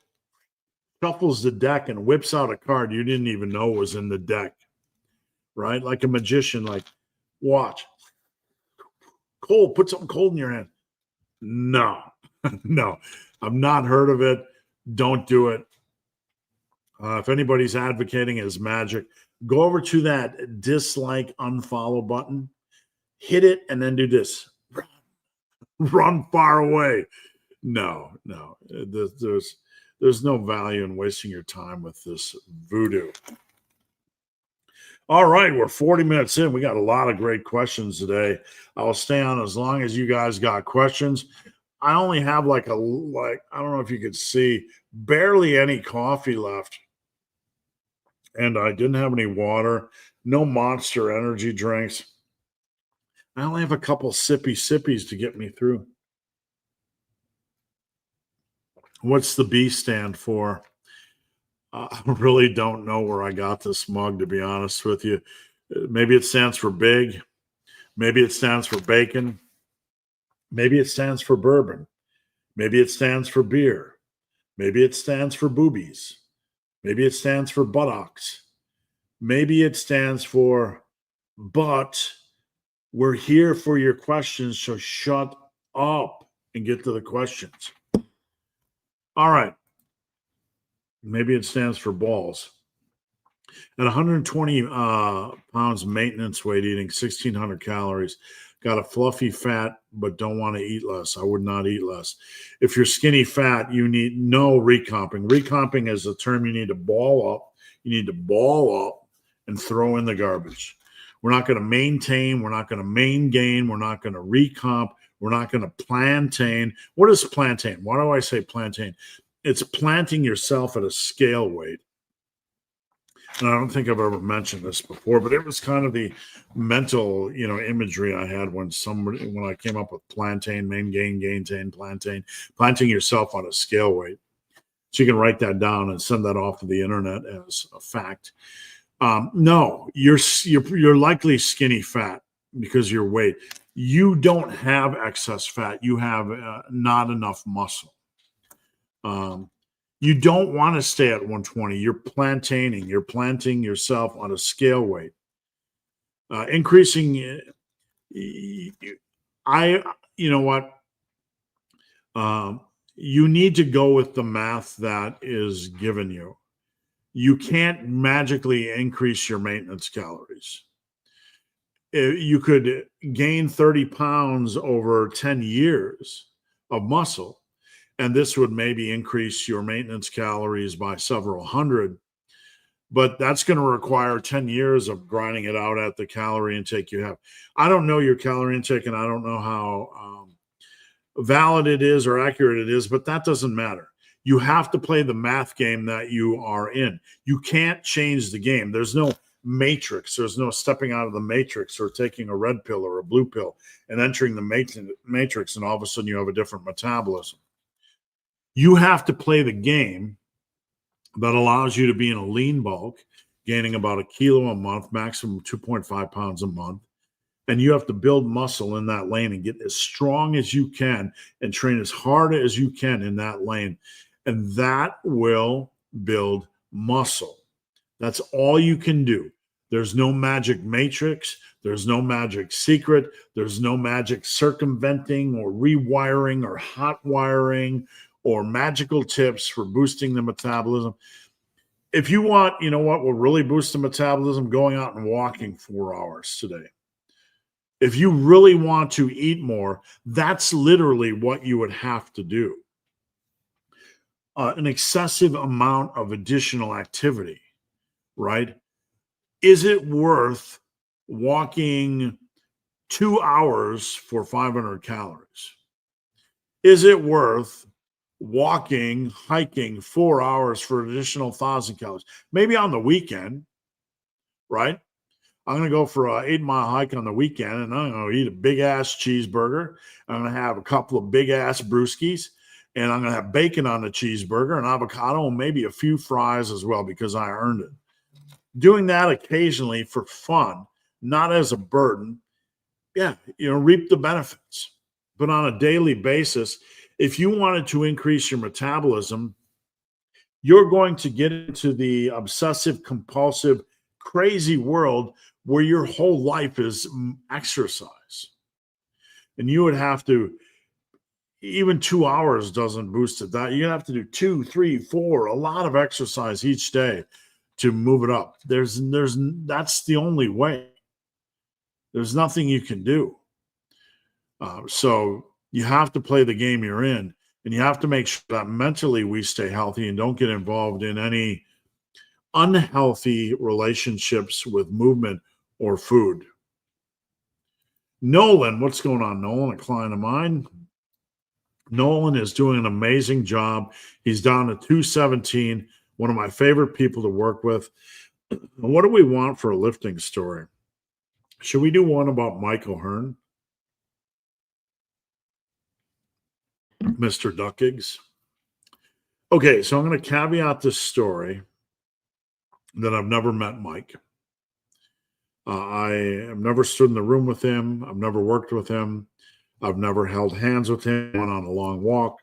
shuffles the deck and whips out a card you didn't even know was in the deck, right? Like a magician, like, watch. Cold, put something cold in your hand. No, no, I've not heard of it. Don't do it. If anybody's advocating it as magic, go over to that dislike, unfollow button, hit it, and then do this. Run far away. No. There's no value in wasting your time with this voodoo. All right, we're 40 minutes in. We got a lot of great questions today. I'll stay on as long as you guys got questions. I only have I don't know if you could see, barely any coffee left. And I didn't have any water, no Monster energy drinks. I only have a couple sippies to get me through. What's the B stand for? I really don't know where I got this mug, to be honest with you. Maybe it stands for big. Maybe it stands for bacon. Maybe it stands for bourbon. Maybe it stands for beer. Maybe it stands for boobies. Maybe it stands for buttocks. Maybe it stands for, but we're here for your questions, so shut up and get to the questions. All right. Maybe it stands for balls. At 120 pounds maintenance weight, eating 1,600 calories, got a fluffy fat, but don't want to eat less. I would not eat less. If you're skinny fat, you need no recomping. Recomping is a term you need to ball up. You need to ball up and throw in the garbage. We're not going to maintain. We're not going to main gain. We're not going to recomp. We're not going to plantain. What is plantain? Why do I say plantain? It's planting yourself at a scale weight. And I don't think I've ever mentioned this before, but it was kind of the mental, imagery I had when I came up with plantain, main gain, gaintain, planting yourself on a scale weight. So you can write that down and send that off to the internet as a fact. No, you're likely skinny fat because of your weight. You don't have excess fat. You have not enough muscle. You don't want to stay at 120. You're plantaining. You're planting yourself on a scale weight. Increasing. You know what? You need to go with the math that is given you. You can't magically increase your maintenance calories. You could gain 30 pounds over 10 years of muscle, and this would maybe increase your maintenance calories by several hundred, but that's going to require 10 years of grinding it out at the calorie intake you have. I don't know your calorie intake, and I don't know how valid it is or accurate it is, but that doesn't matter. You have to play the math game that you are in. You can't change the game. There's no matrix. There's no stepping out of the matrix or taking a red pill or a blue pill and entering the matrix, and all of a sudden you have a different metabolism. You have to play the game that allows you to be in a lean bulk, gaining about 1 kilo a month, maximum 2.5 pounds a month. And you have to build muscle in that lane and get as strong as you can and train as hard as you can in that lane. And that will build muscle. That's all you can do. There's no magic matrix. There's no magic secret. There's no magic circumventing or rewiring or hot wiring or magical tips for boosting the metabolism. If you want, what will really boost the metabolism? Going out and walking 4 hours today. If you really want to eat more, that's literally what you would have to do. An excessive amount of additional activity, right? Is it worth walking 2 hours for 500 calories? Is it worth hiking 4 hours for an additional 1,000 calories? Maybe on the weekend, right? I'm going to go for an 8-mile hike on the weekend, and I'm going to eat a big-ass cheeseburger. I'm going to have a couple of big-ass brewskis, and I'm going to have bacon on the cheeseburger and avocado and maybe a few fries as well because I earned it. Doing that occasionally for fun, not as a burden, reap the benefits. But on a daily basis, if you wanted to increase your metabolism, you're going to get into the obsessive, compulsive, crazy world where your whole life is exercise. And you would have to, even 2 hours doesn't boost it. That you have to do 2, 3, 4, a lot of exercise each day to move it up. That's the only way. There's nothing you can do. So you have to play the game you're in, and you have to make sure that mentally we stay healthy and don't get involved in any unhealthy relationships with movement or food. Nolan, what's going on, Nolan? A client of mine. Nolan is doing an amazing job. He's down to 217, one of my favorite people to work with. What do we want for a lifting story? Should we do one about Mike O'Hearn? Mr. Duckiggs. Okay, so I'm going to caveat this story that I've never met Mike. I have never stood in the room with him. I've never worked with him. I've never held hands with him, went on a long walk.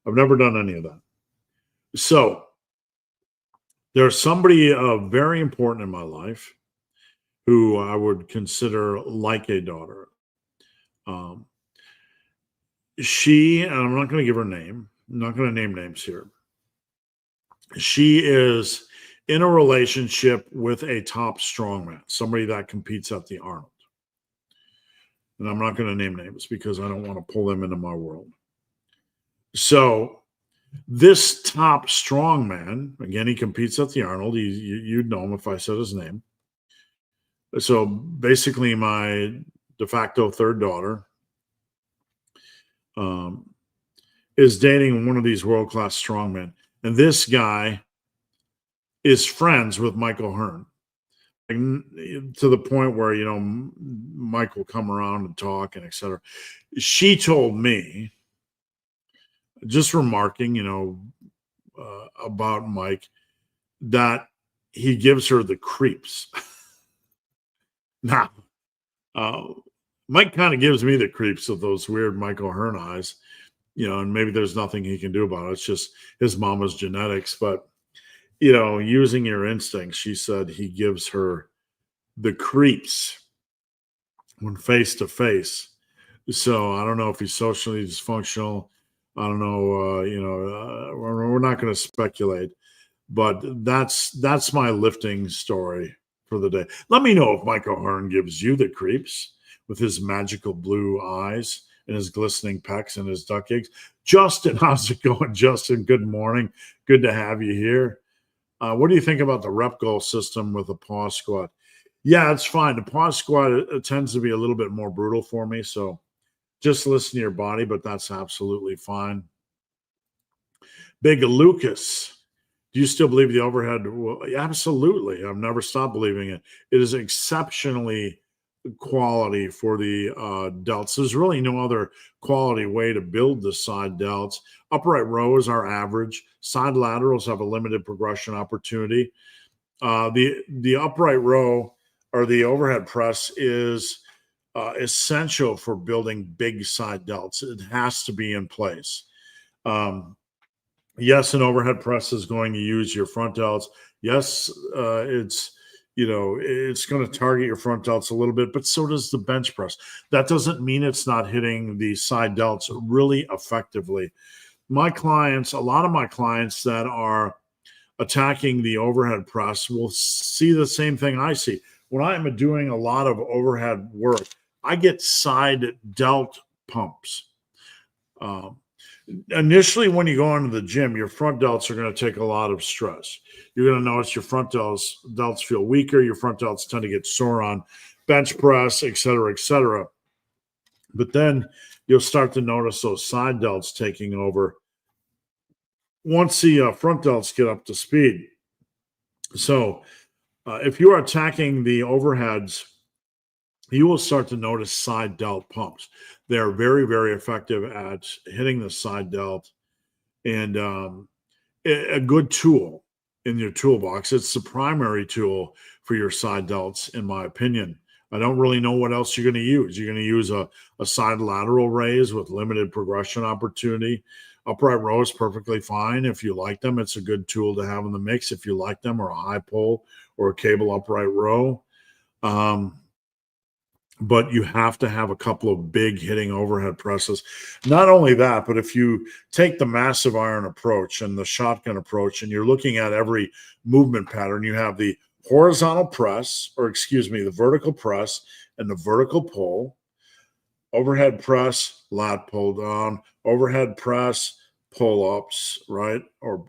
I've never done any of that. So there's somebody very important in my life who I would consider like a daughter. Um, and I'm not going to give her name. I'm not going to name names here. She is in a relationship with a top strongman, somebody that competes at the Arnold. And I'm not going to name names because I don't want to pull them into my world. So this top strongman, again, he competes at the Arnold. You'd know him if I said his name. So basically my de facto third daughter is dating one of these world-class strongmen. And this guy is friends with Michael Hearn, to the point where, Mike will come around and talk and et cetera. She told me, just remarking, about Mike, that he gives her the creeps. Now, Mike kind of gives me the creeps with those weird Michael Hearn eyes, and maybe there's nothing he can do about it. It's just his mama's genetics. But, using your instincts, she said he gives her the creeps when face to face. So I don't know if he's socially dysfunctional. I don't know. We're not going to speculate, but that's my lifting story for the day. Let me know if Michael Hearn gives you the creeps with his magical blue eyes and his glistening pecs and his duck eggs. Justin, how's it going? Justin, good morning. Good to have you here. What do you think about the rep goal system with the pause squat? Yeah, it's fine. The pause squat, it tends to be a little bit more brutal for me. So just listen to your body, but that's absolutely fine. Big Lucas, do you still believe the overhead? Well, absolutely. I've never stopped believing it. It is exceptionally quality for the delts. There's really no other quality way to build the side delts. Upright rows are average. Side laterals have a limited progression opportunity. The upright row or the overhead press is essential for building big side delts. It has to be in place. Yes, an overhead press is going to use your front delts. Yes, it's going to target your front delts a little bit, but so does the bench press. That doesn't mean it's not hitting the side delts really effectively. A lot of my clients that are attacking the overhead press will see the same thing I see. When I am doing a lot of overhead work, I get side delt pumps. Initially, when you go into the gym, your front delts are going to take a lot of stress. You're going to notice your front delts feel weaker. Your front delts tend to get sore on bench press, et cetera, et cetera. But then you'll start to notice those side delts taking over once the front delts get up to speed. So if you are attacking the overheads, you will start to notice side delt pumps. They're very, very effective at hitting the side delt, and a good tool in your toolbox. It's the primary tool for your side delts, in my opinion. I don't really know what else you're going to use. You're going to use a side lateral raise with limited progression opportunity. Upright row is perfectly fine. If you like them, it's a good tool to have in the mix if you like them, or a high pull or a cable upright row. But you have to have a couple of big hitting overhead presses. Not only that, but if you take the massive iron approach and the shotgun approach, and you're looking at every movement pattern, you have the horizontal press, the vertical press and the vertical pull, overhead press, lat pull down, overhead press, pull-ups, right? Or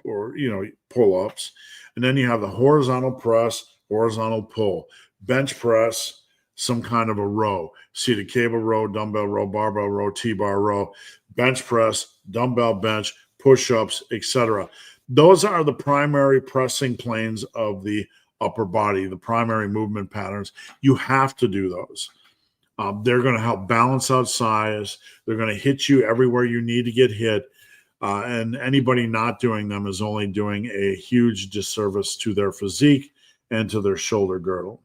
pull-ups. And then you have the horizontal press, horizontal pull, bench press, some kind of a row. See the cable row, dumbbell row, barbell row, T-bar row, bench press, dumbbell bench, push-ups, etc. Those are the primary pressing planes of the upper body, the primary movement patterns. You have to do those. They're going to help balance out size. They're going to hit you everywhere you need to get hit. And anybody not doing them is only doing a huge disservice to their physique and to their shoulder girdle.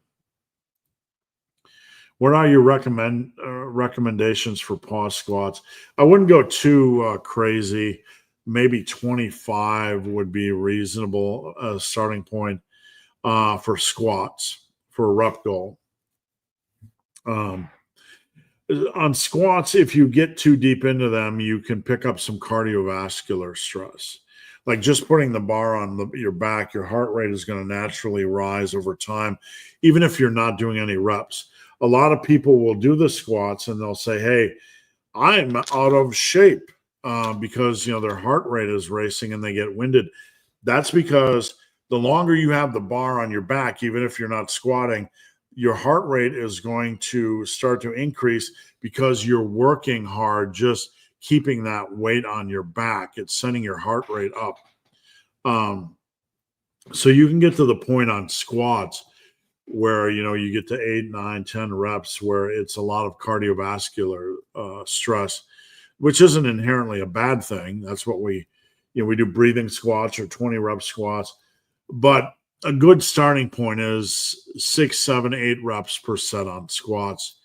What are your recommendations for pause squats? I wouldn't go too crazy. Maybe 25 would be a reasonable starting point for squats for a rep goal. On squats, if you get too deep into them, you can pick up some cardiovascular stress. Like just putting the bar on your back, your heart rate is going to naturally rise over time, even if you're not doing any reps. A lot of people will do the squats and they'll say, hey, I'm out of shape because, their heart rate is racing and they get winded. That's because the longer you have the bar on your back, even if you're not squatting, your heart rate is going to start to increase because you're working hard just keeping that weight on your back. It's sending your heart rate up. So you can get to the point on squats where, you get to 8, 9, 10 reps where it's a lot of cardiovascular stress, which isn't inherently a bad thing. That's what we do breathing squats or 20 rep squats. But a good starting point is 6, 7, 8 reps per set on squats.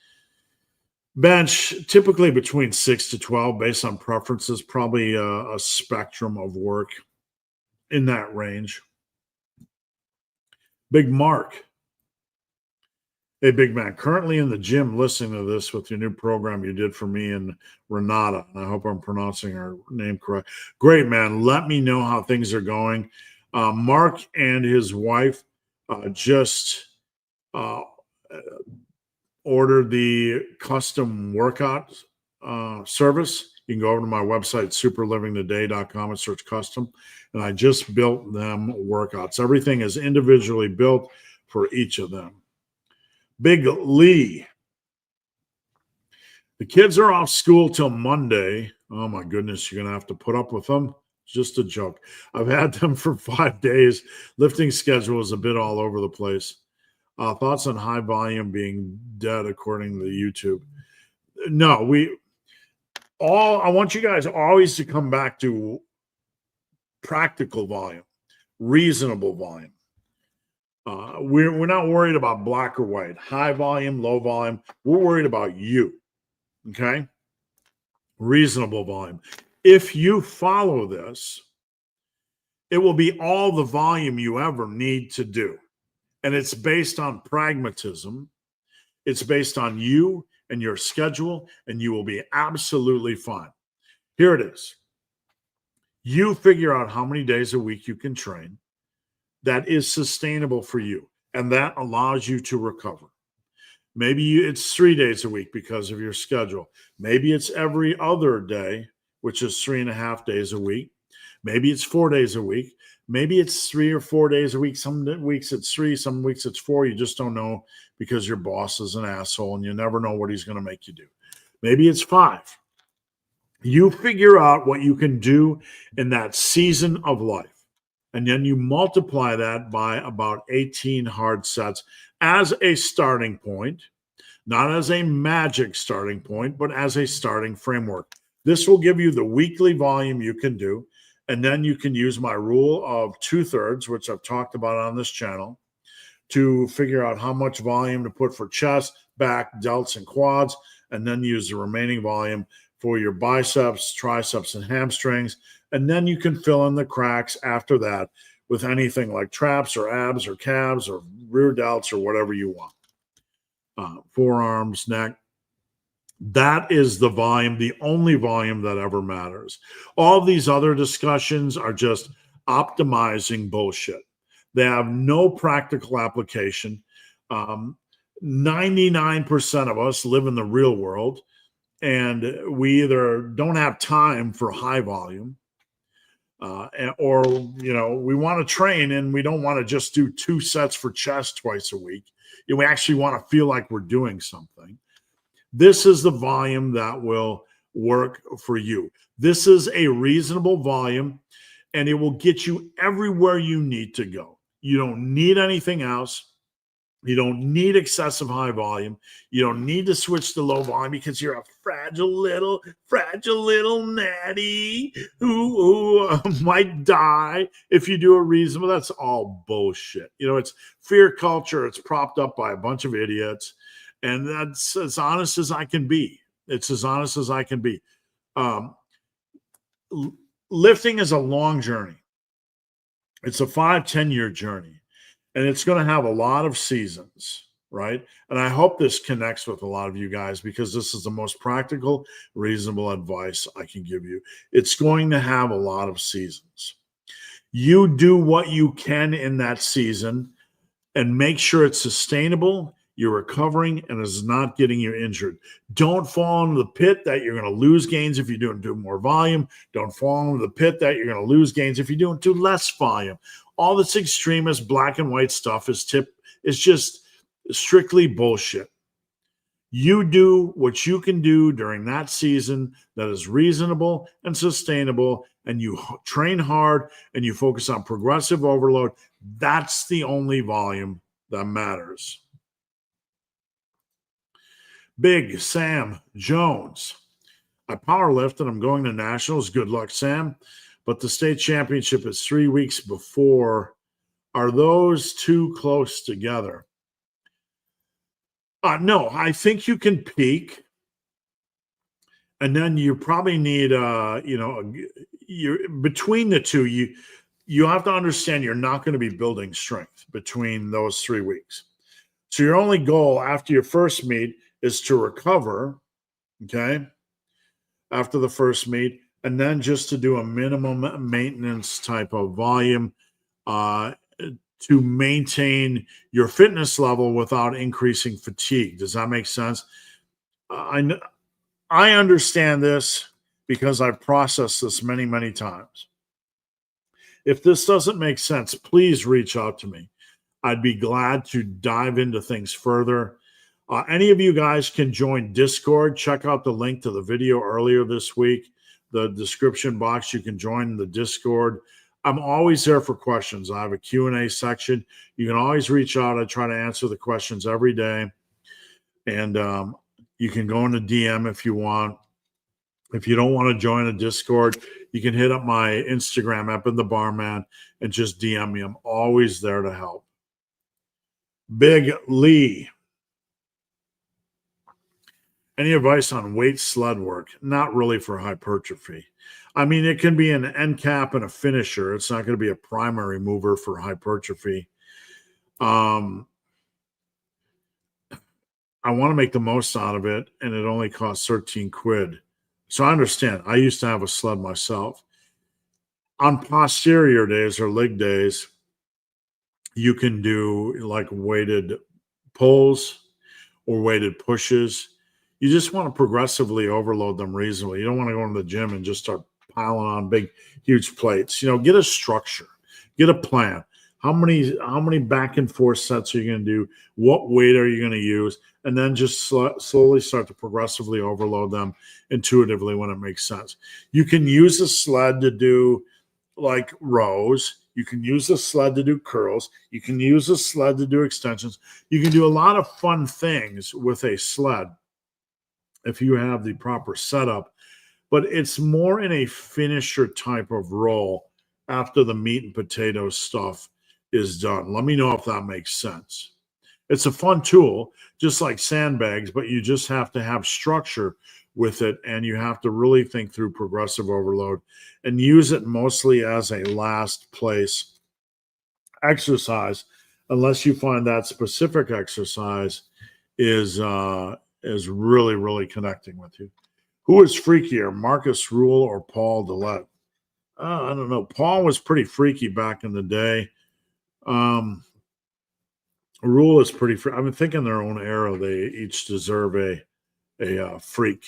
Bench, typically between 6 to 12 based on preferences, probably a spectrum of work in that range. Big Mark. Hey, big man, currently in the gym listening to this with your new program you did for me and Renata, and I hope I'm pronouncing her name correct. Great, man. Let me know how things are going. Mark and his wife just ordered the custom workout service. You can go over to my website, superlivingtoday.com, and search custom. And I just built them workouts. Everything is individually built for each of them. Big Lee. The kids are off school till Monday. Oh, my goodness, you're going to have to put up with them. It's just a joke. I've had them for 5 days. Lifting schedule is a bit all over the place. Thoughts on high volume being dead according to YouTube? No, I want you guys always to come back to practical volume, reasonable volume. We're not worried about black or white, high volume, low volume. We're worried about you, okay? Reasonable volume. If you follow this, it will be all the volume you ever need to do. And it's based on pragmatism. It's based on you and your schedule, and you will be absolutely fine. Here it is. You figure out how many days a week you can train that is sustainable for you, and that allows you to recover. Maybe it's 3 days a week because of your schedule. Maybe it's every other day, which is 3.5 days a week. Maybe it's 4 days a week. Maybe it's 3 or 4 days a week. Some weeks it's 3, some weeks it's 4. You just don't know because your boss is an asshole and you never know what he's going to make you do. Maybe it's 5. You figure out what you can do in that season of life. And then you multiply that by about 18 hard sets as a starting point, not as a magic starting point, but as a starting framework. This will give you the weekly volume you can do. And then you can use my rule of 2/3, which I've talked about on this channel, to figure out how much volume to put for chest, back, delts, and quads, and then use the remaining volume for your biceps, triceps, and hamstrings. And then you can fill in the cracks after that with anything like traps or abs or calves or rear delts or whatever you want. Forearms, neck. That is the volume, the only volume that ever matters. All these other discussions are just optimizing bullshit. They have no practical application. 99% of us live in the real world, and we either don't have time for high volume, or we want to train and we don't want to just do 2 sets for chest twice a week. We actually want to feel like we're doing something. This is the volume that will work for you. This is a reasonable volume, and it will get you everywhere you need to go. You don't need anything else. You don't need excessive high volume. You don't need to switch to low volume because you're a fragile little natty who might die if you do a reasonable. That's all bullshit. It's fear culture. It's propped up by a bunch of idiots. And that's as honest as I can be. It's as honest as I can be. Lifting is a long journey. It's a 5-10 year journey. And it's going to have a lot of seasons, right? And I hope this connects with a lot of you guys because this is the most practical, reasonable advice I can give you. It's going to have a lot of seasons. You do what you can in that season and make sure it's sustainable, you're recovering, and is not getting you injured. Don't fall into the pit that you're going to lose gains if you do more volume. Don't fall into the pit that you're going to lose gains if you do less volume. All this extremist black and white stuff is just strictly bullshit. You do what you can do during that season that is reasonable and sustainable, and you train hard and you focus on progressive overload. That's the only volume that matters. Big Sam Jones. I powerlift and I'm going to nationals. Good luck, Sam. But the state championship is 3 weeks before. Are those too close together? No, I think you can peak. And then you probably need, you're between the two, you have to understand you're not going to be building strength between those 3 weeks. So your only goal after your first meet is to recover, okay, after the first meet, and then just to do a minimum maintenance type of volume to maintain your fitness level without increasing fatigue. Does that make sense? I understand this because I've processed this many, many times. If this doesn't make sense, please reach out to me. I'd be glad to dive into things further. Any of you guys can join Discord. Check out the link to the video earlier this week. The description box, you can join the Discord. I'm always there for questions. I have a Q&A section. You can always reach out. I try to answer the questions every day. And you can go into DM if you want. If you don't want to join a Discord, you can hit up my Instagram, Eppin the Barman, and just DM me. I'm always there to help. Big Lee. Any advice on weight sled work? Not really for hypertrophy. I mean, it can be an end cap and a finisher. It's not going to be a primary mover for hypertrophy. I want to make the most out of it, and it only costs 13 quid. So I understand. I used to have a sled myself. On posterior days or leg days, you can do like weighted pulls or weighted pushes. You just want to progressively overload them reasonably. You don't want to go into the gym and just start piling on big, huge plates. Get a structure, get a plan. How many back and forth sets are you going to do? What weight are you going to use? And then just slowly start to progressively overload them intuitively when it makes sense. You can use a sled to do like rows. You can use a sled to do curls. You can use a sled to do extensions. You can do a lot of fun things with a sled if you have the proper setup, but it's more in a finisher type of role after the meat and potatoes stuff is done. Let me know if that makes sense. It's a fun tool, just like sandbags, but you just have to have structure with it, and you have to really think through progressive overload and use it mostly as a last place exercise, unless you find that specific exercise is really, really connecting with you. Who is freakier, Marcus Rule or Paul Dillette? I don't know. Paul was pretty freaky back in the day. Rule is pretty free. I think in their own era, they each deserve a freak.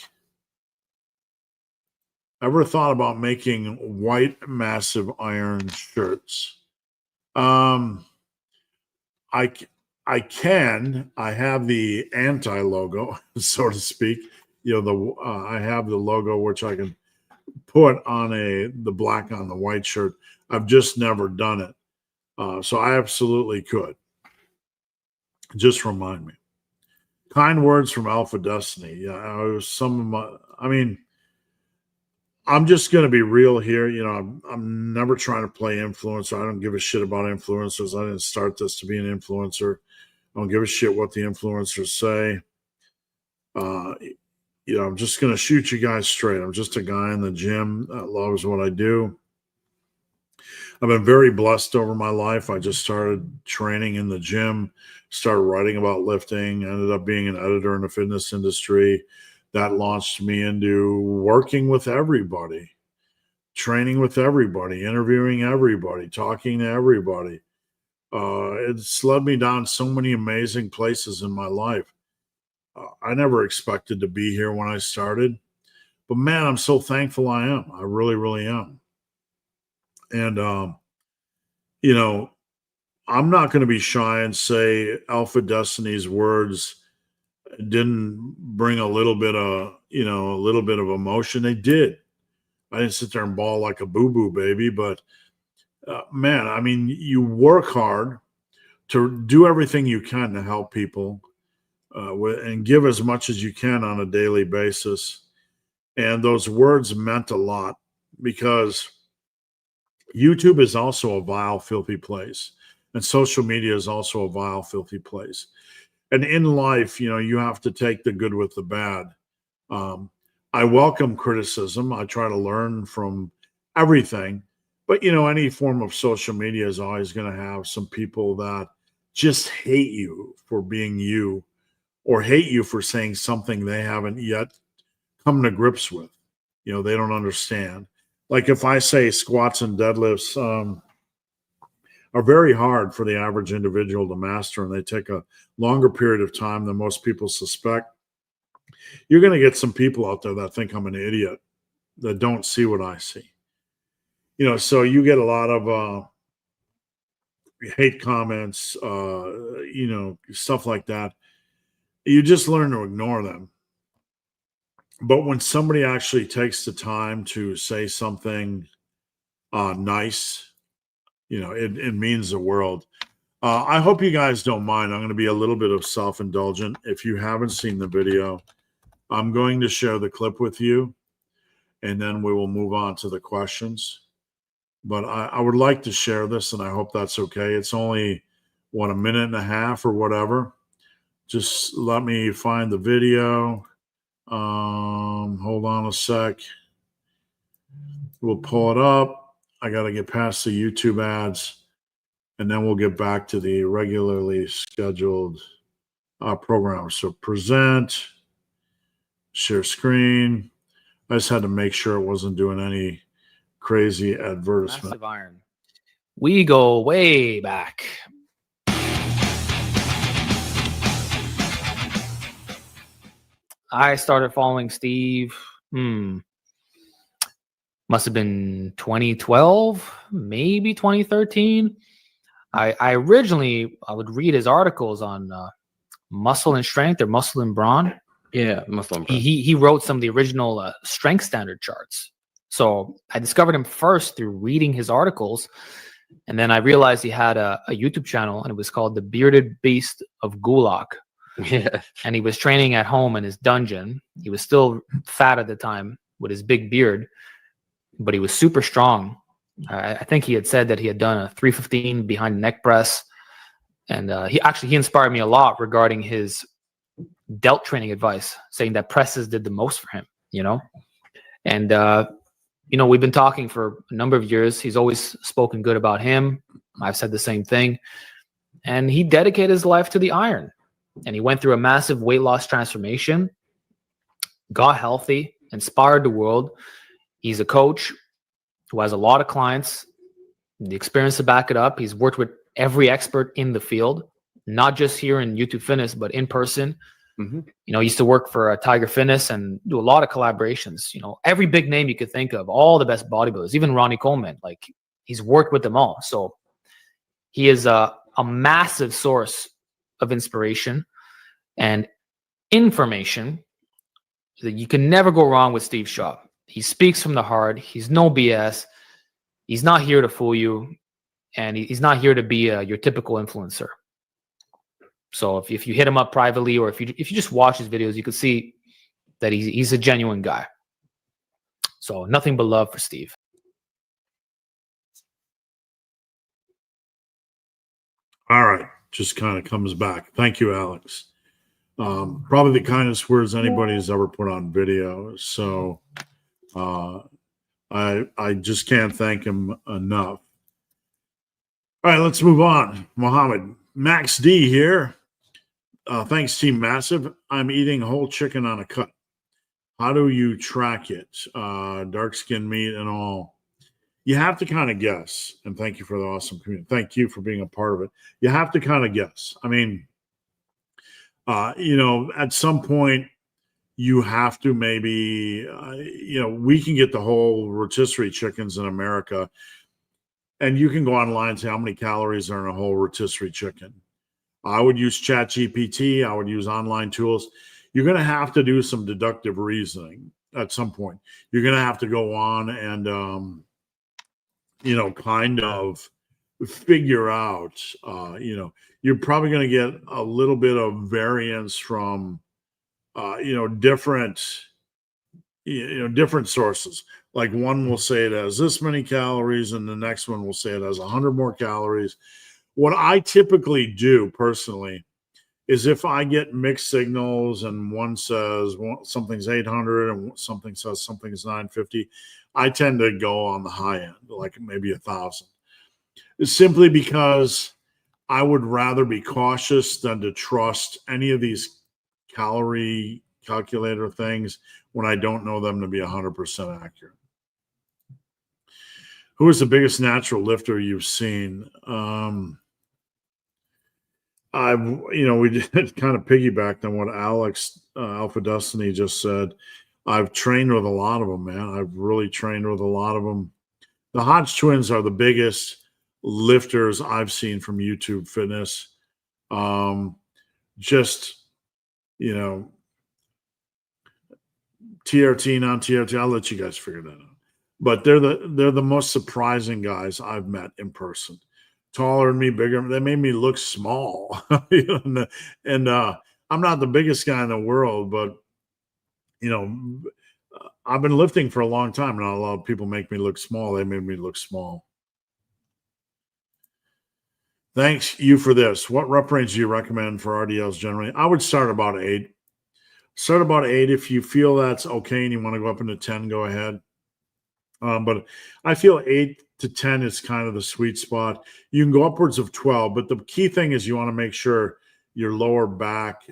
Ever thought about making white massive iron shirts? I can. I have the anti logo, so to speak. I have the logo which I can put on the black on the white shirt. I've just never done it. So I absolutely could. just remind me. Kind words from Alpha Destiny. Yeah, some of my. I mean, I'm just going to be real here. You know, I'm never trying to play influencer. I don't give a shit about influencers. I didn't start this to be an influencer. I don't give a shit what the influencers say. You know, I'm just going to shoot you guys straight. I'm just a guy in the gym that loves what I do. I've been very blessed over my life. I just started training in the gym, started writing about lifting, ended up being an editor in the fitness industry. That launched me into working with everybody, training with everybody, interviewing everybody, talking to everybody. It's led me down so many amazing places in my life. I never expected to be here when I started, but man, I'm so thankful I am. I really, really am. And, you know, I'm not going to be shy and say Alpha Destiny's words didn't bring a little bit of, you know, a little bit of emotion. They did. I didn't sit there and bawl like a boo-boo baby, but man, I mean, you work hard to do everything you can to help people and give as much as you can on a daily basis. And those words meant a lot because YouTube is also a vile, filthy place. And social media is also a vile, filthy place. And in life, you know, you have to take the good with the bad. I welcome criticism. I try to learn from everything. But, you know, any form of social media is always going to have some people that just hate you for being you or hate you for saying something they haven't yet come to grips with. You know, they don't understand. Like if I say squats and deadlifts are very hard for the average individual to master, and they take a longer period of time than most people suspect, you're going to get some people out there that think I'm an idiot, that don't see what I see. You know, so you get a lot of hate comments, you know, stuff like that. You just learn to ignore them. But when somebody actually takes the time to say something nice, you know, it means the world. I hope you guys don't mind. I'm going to be a little bit of self-indulgent. If you haven't seen the video, I'm going to share the clip with you, and then we will move on to the questions. But I would like to share this, and I hope that's okay. It's only, what, a minute and a half or whatever. Just let me find the video. Hold on a sec. We'll pull it up. I got to get past the YouTube ads, and then we'll get back to the regularly scheduled program. So present, share screen. I just had to make sure it wasn't doing any crazy advertisement. Massive iron. We go way back. I started following Steve. Must have been 2012, maybe 2013. I originally would read his articles on muscle and strength or muscle and brawn. Yeah, muscle and brawn. He wrote some of the original strength standard charts. So I discovered him first through reading his articles, and then I realized he had a YouTube channel, and it was called The Bearded Beast of Gulag. Yeah. And he was training at home in his dungeon. He was still fat at the time with his big beard, but he was super strong. I think he had said that he had done a 315 behind the neck press. And he inspired me a lot regarding his delt training advice, saying that presses did the most for him, you know? And, you know, we've been talking for a number of years. He's always spoken good about him. I've said the same thing. And he dedicated his life to the iron. And he went through a massive weight loss transformation, got healthy, inspired the world. He's a coach who has a lot of clients, the experience to back it up. He's worked with every expert in the field, not just here in YouTube Fitness, but in person. Mm-hmm. You know, he used to work for Tiger Fitness and do a lot of collaborations. You know, every big name you could think of, all the best bodybuilders, even Ronnie Coleman, like he's worked with them all. So he is a massive source of inspiration and information that you can never go wrong with Steve Shaw. He speaks from the heart. He's no BS. He's not here to fool you, and he's not here to be your typical influencer. So if you hit him up privately, or if you just watch his videos, you can see that he's a genuine guy. So nothing but love for Steve. All right. Just kind of comes back. Thank you, Alex. Probably the kindest words anybody has ever put on video. So I just can't thank him enough. All right, let's move on. Mohammed, Max D here. Thanks, Team Massive. I'm eating whole chicken on a cut. How do you track it? Dark skin meat and all. You have to kind of guess. And thank you for the awesome community. Thank you for being a part of it. You have to kind of guess. I mean, at some point, you have to maybe, we can get the whole rotisserie chickens in America, and you can go online and say how many calories are in a whole rotisserie chicken. I would use ChatGPT. I would use online tools. You're going to have to do some deductive reasoning at some point. You're going to have to go on and, kind of figure out, you're probably going to get a little bit of variance from, different sources. Like one will say it has this many calories, and the next one will say it has 100 more calories. What I typically do personally is if I get mixed signals and one says something's 800 and something says something's 950, I tend to go on the high end, like maybe 1,000. Simply because I would rather be cautious than to trust any of these calorie calculator things when I don't know them to be 100% accurate. Who is the biggest natural lifter you've seen? We did kind of piggybacked on what Alex Alpha Destiny just said. I've trained with a lot of them, man. I've really trained with a lot of them. The Hodge twins are the biggest lifters I've seen from YouTube Fitness. TRT, non-TRT, I'll let you guys figure that out. But they're the most surprising guys I've met in person. Taller than me, bigger. They made me look small. and I'm not the biggest guy in the world, but I've been lifting for a long time, and not a lot of people make me look small. They made me look small. Thanks you for this. What rep range do you recommend for RDLs generally? I would start about 8. Start about 8. If you feel that's okay and you want to go up into 10, go ahead. But I feel 8 to 10 is kind of the sweet spot. You can go upwards of 12, but the key thing is you want to make sure your lower back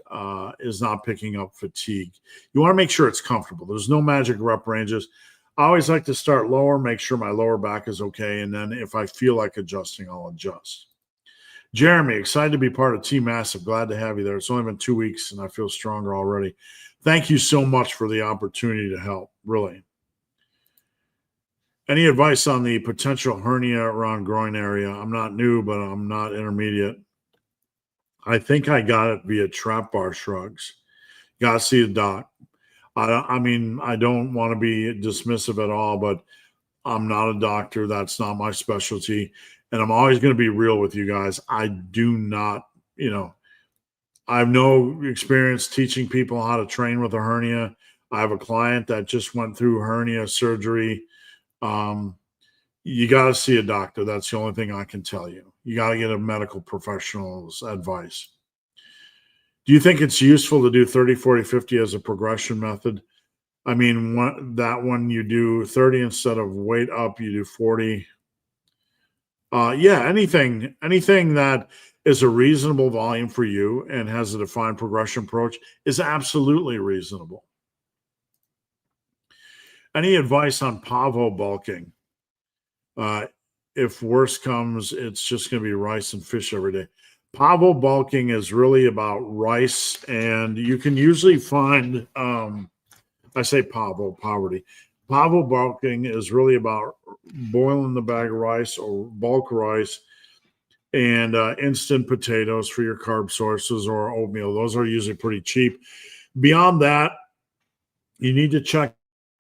is not picking up fatigue. You want to make sure it's comfortable. There's no magic rep ranges. I always like to start lower, make sure my lower back is okay, and then if I feel like adjusting, I'll adjust. Jeremy, excited to be part of Team Massive. Glad to have you there. It's only been 2 weeks, and I feel stronger already. Thank you so much for the opportunity to help, really. Any advice on the potential hernia around groin area? I'm not new, but I'm not intermediate. I think I got it via trap bar shrugs. Got to see a doc. I mean, I don't want to be dismissive at all, but I'm not a doctor. That's not my specialty. And I'm always going to be real with you guys. I do not, I have no experience teaching people how to train with a hernia. I have a client that just went through hernia surgery. You got to see a doctor. That's the only thing I can tell you. You got to get a medical professional's advice. Do you think it's useful to do 30, 40, 50 as a progression method? I mean, when you do 30 instead of weight up, you do 40. Anything that is a reasonable volume for you and has a defined progression approach is absolutely reasonable. Any advice on pavo bulking? If worse comes, it's just going to be rice and fish every day. Pavo bulking is really about rice, and you can usually find, I say poverty. Pavo bulking is really about boiling the bag of rice or bulk rice and instant potatoes for your carb sources or oatmeal. Those are usually pretty cheap. Beyond that, you need to check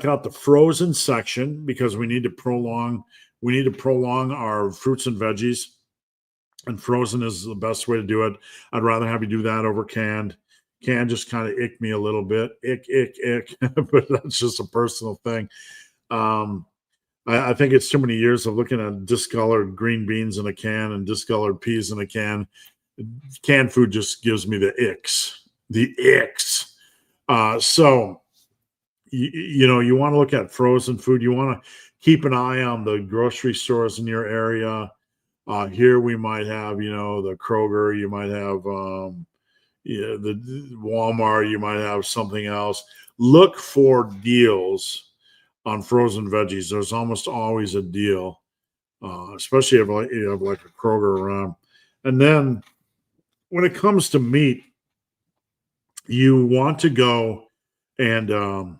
out the frozen section because we need to prolong our fruits and veggies. and frozen is the best way to do it. I'd rather have you do that over canned. Canned just kind of ick me a little bit, ick, but that's just a personal thing. I think it's too many years of looking at discolored green beans in a can and discolored peas in a can. Canned food just gives me the icks. So, you want to look at frozen food. You want to keep an eye on the grocery stores in your area. Here we might have, the Kroger. You might have the Walmart. You might have something else. Look for deals on frozen veggies. There's almost always a deal, especially if you have like a Kroger around. And then when it comes to meat, you want to go and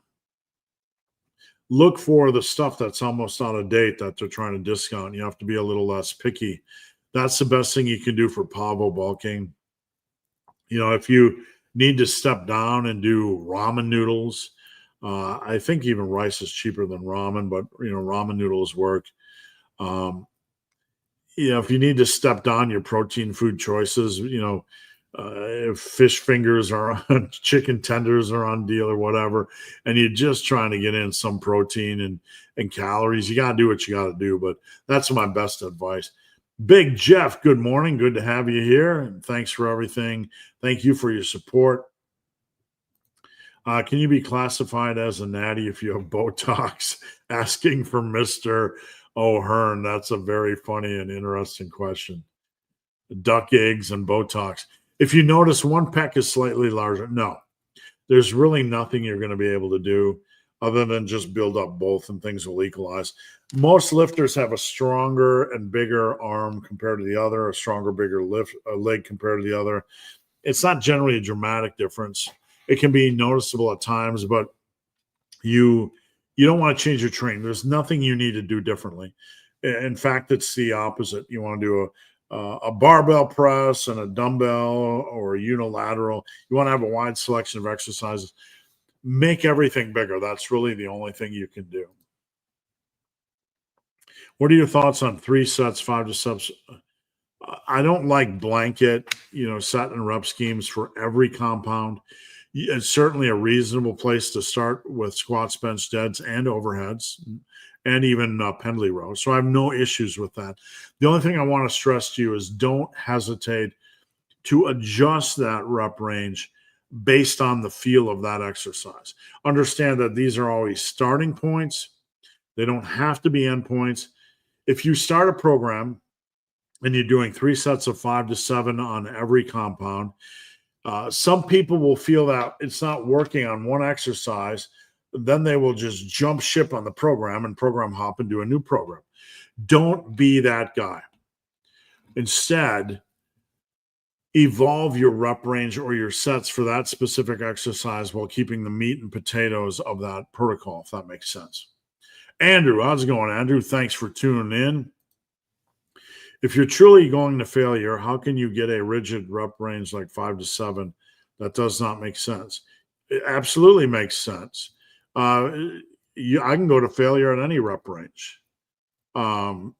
look for the stuff that's almost out of date that they're trying to discount. You have to be a little less picky. That's the best thing you can do for pavo bulking. If you need to step down and do ramen noodles, I think even rice is cheaper than ramen, but ramen noodles work. If you need to step down your protein food choices, if fish fingers are on, chicken tenders are on deal or whatever, and you're just trying to get in some protein and calories, you got to do what you got to do. But that's my best advice. Big Jeff, good morning. Good to have you here. And thanks for everything. Thank you for your support. Can you be classified as a natty if you have Botox? Asking for Mr. O'Hearn. That's a very funny and interesting question. Duck eggs and Botox. If you notice one pec is slightly larger, no. There's really nothing you're going to be able to do other than just build up both and things will equalize. Most lifters have a stronger and bigger arm compared to the other, a stronger, bigger leg compared to the other. It's not generally a dramatic difference. It can be noticeable at times, but you don't want to change your training. There's nothing you need to do differently. In fact, it's the opposite. You want to do a barbell press and a dumbbell or a unilateral. You want to have a wide selection of exercises. Make everything bigger. That's really the only thing you can do. What are your thoughts on 3 sets, 5 to 7? I don't like blanket, set and rep schemes for every compound. It's certainly a reasonable place to start with squats, bench, deads, and overheads, and even pendley rows. So I have no issues with that. The only thing I want to stress to you is don't hesitate to adjust that rep range based on the feel of that exercise. Understand that these are always starting points. They don't have to be endpoints. If you start a program and you're doing 3 sets of 5 to 7 on every compound, some people will feel that it's not working on one exercise. Then they will just jump ship on the program and program hop and do a new program. Don't be that guy. Instead, evolve your rep range or your sets for that specific exercise while keeping the meat and potatoes of that protocol, if that makes sense. Andrew, how's it going, Andrew? Thanks for tuning in. If you're truly going to failure, how can you get a rigid rep range like 5 to 7? That does not make sense. It absolutely makes sense. I can go to failure at any rep range. I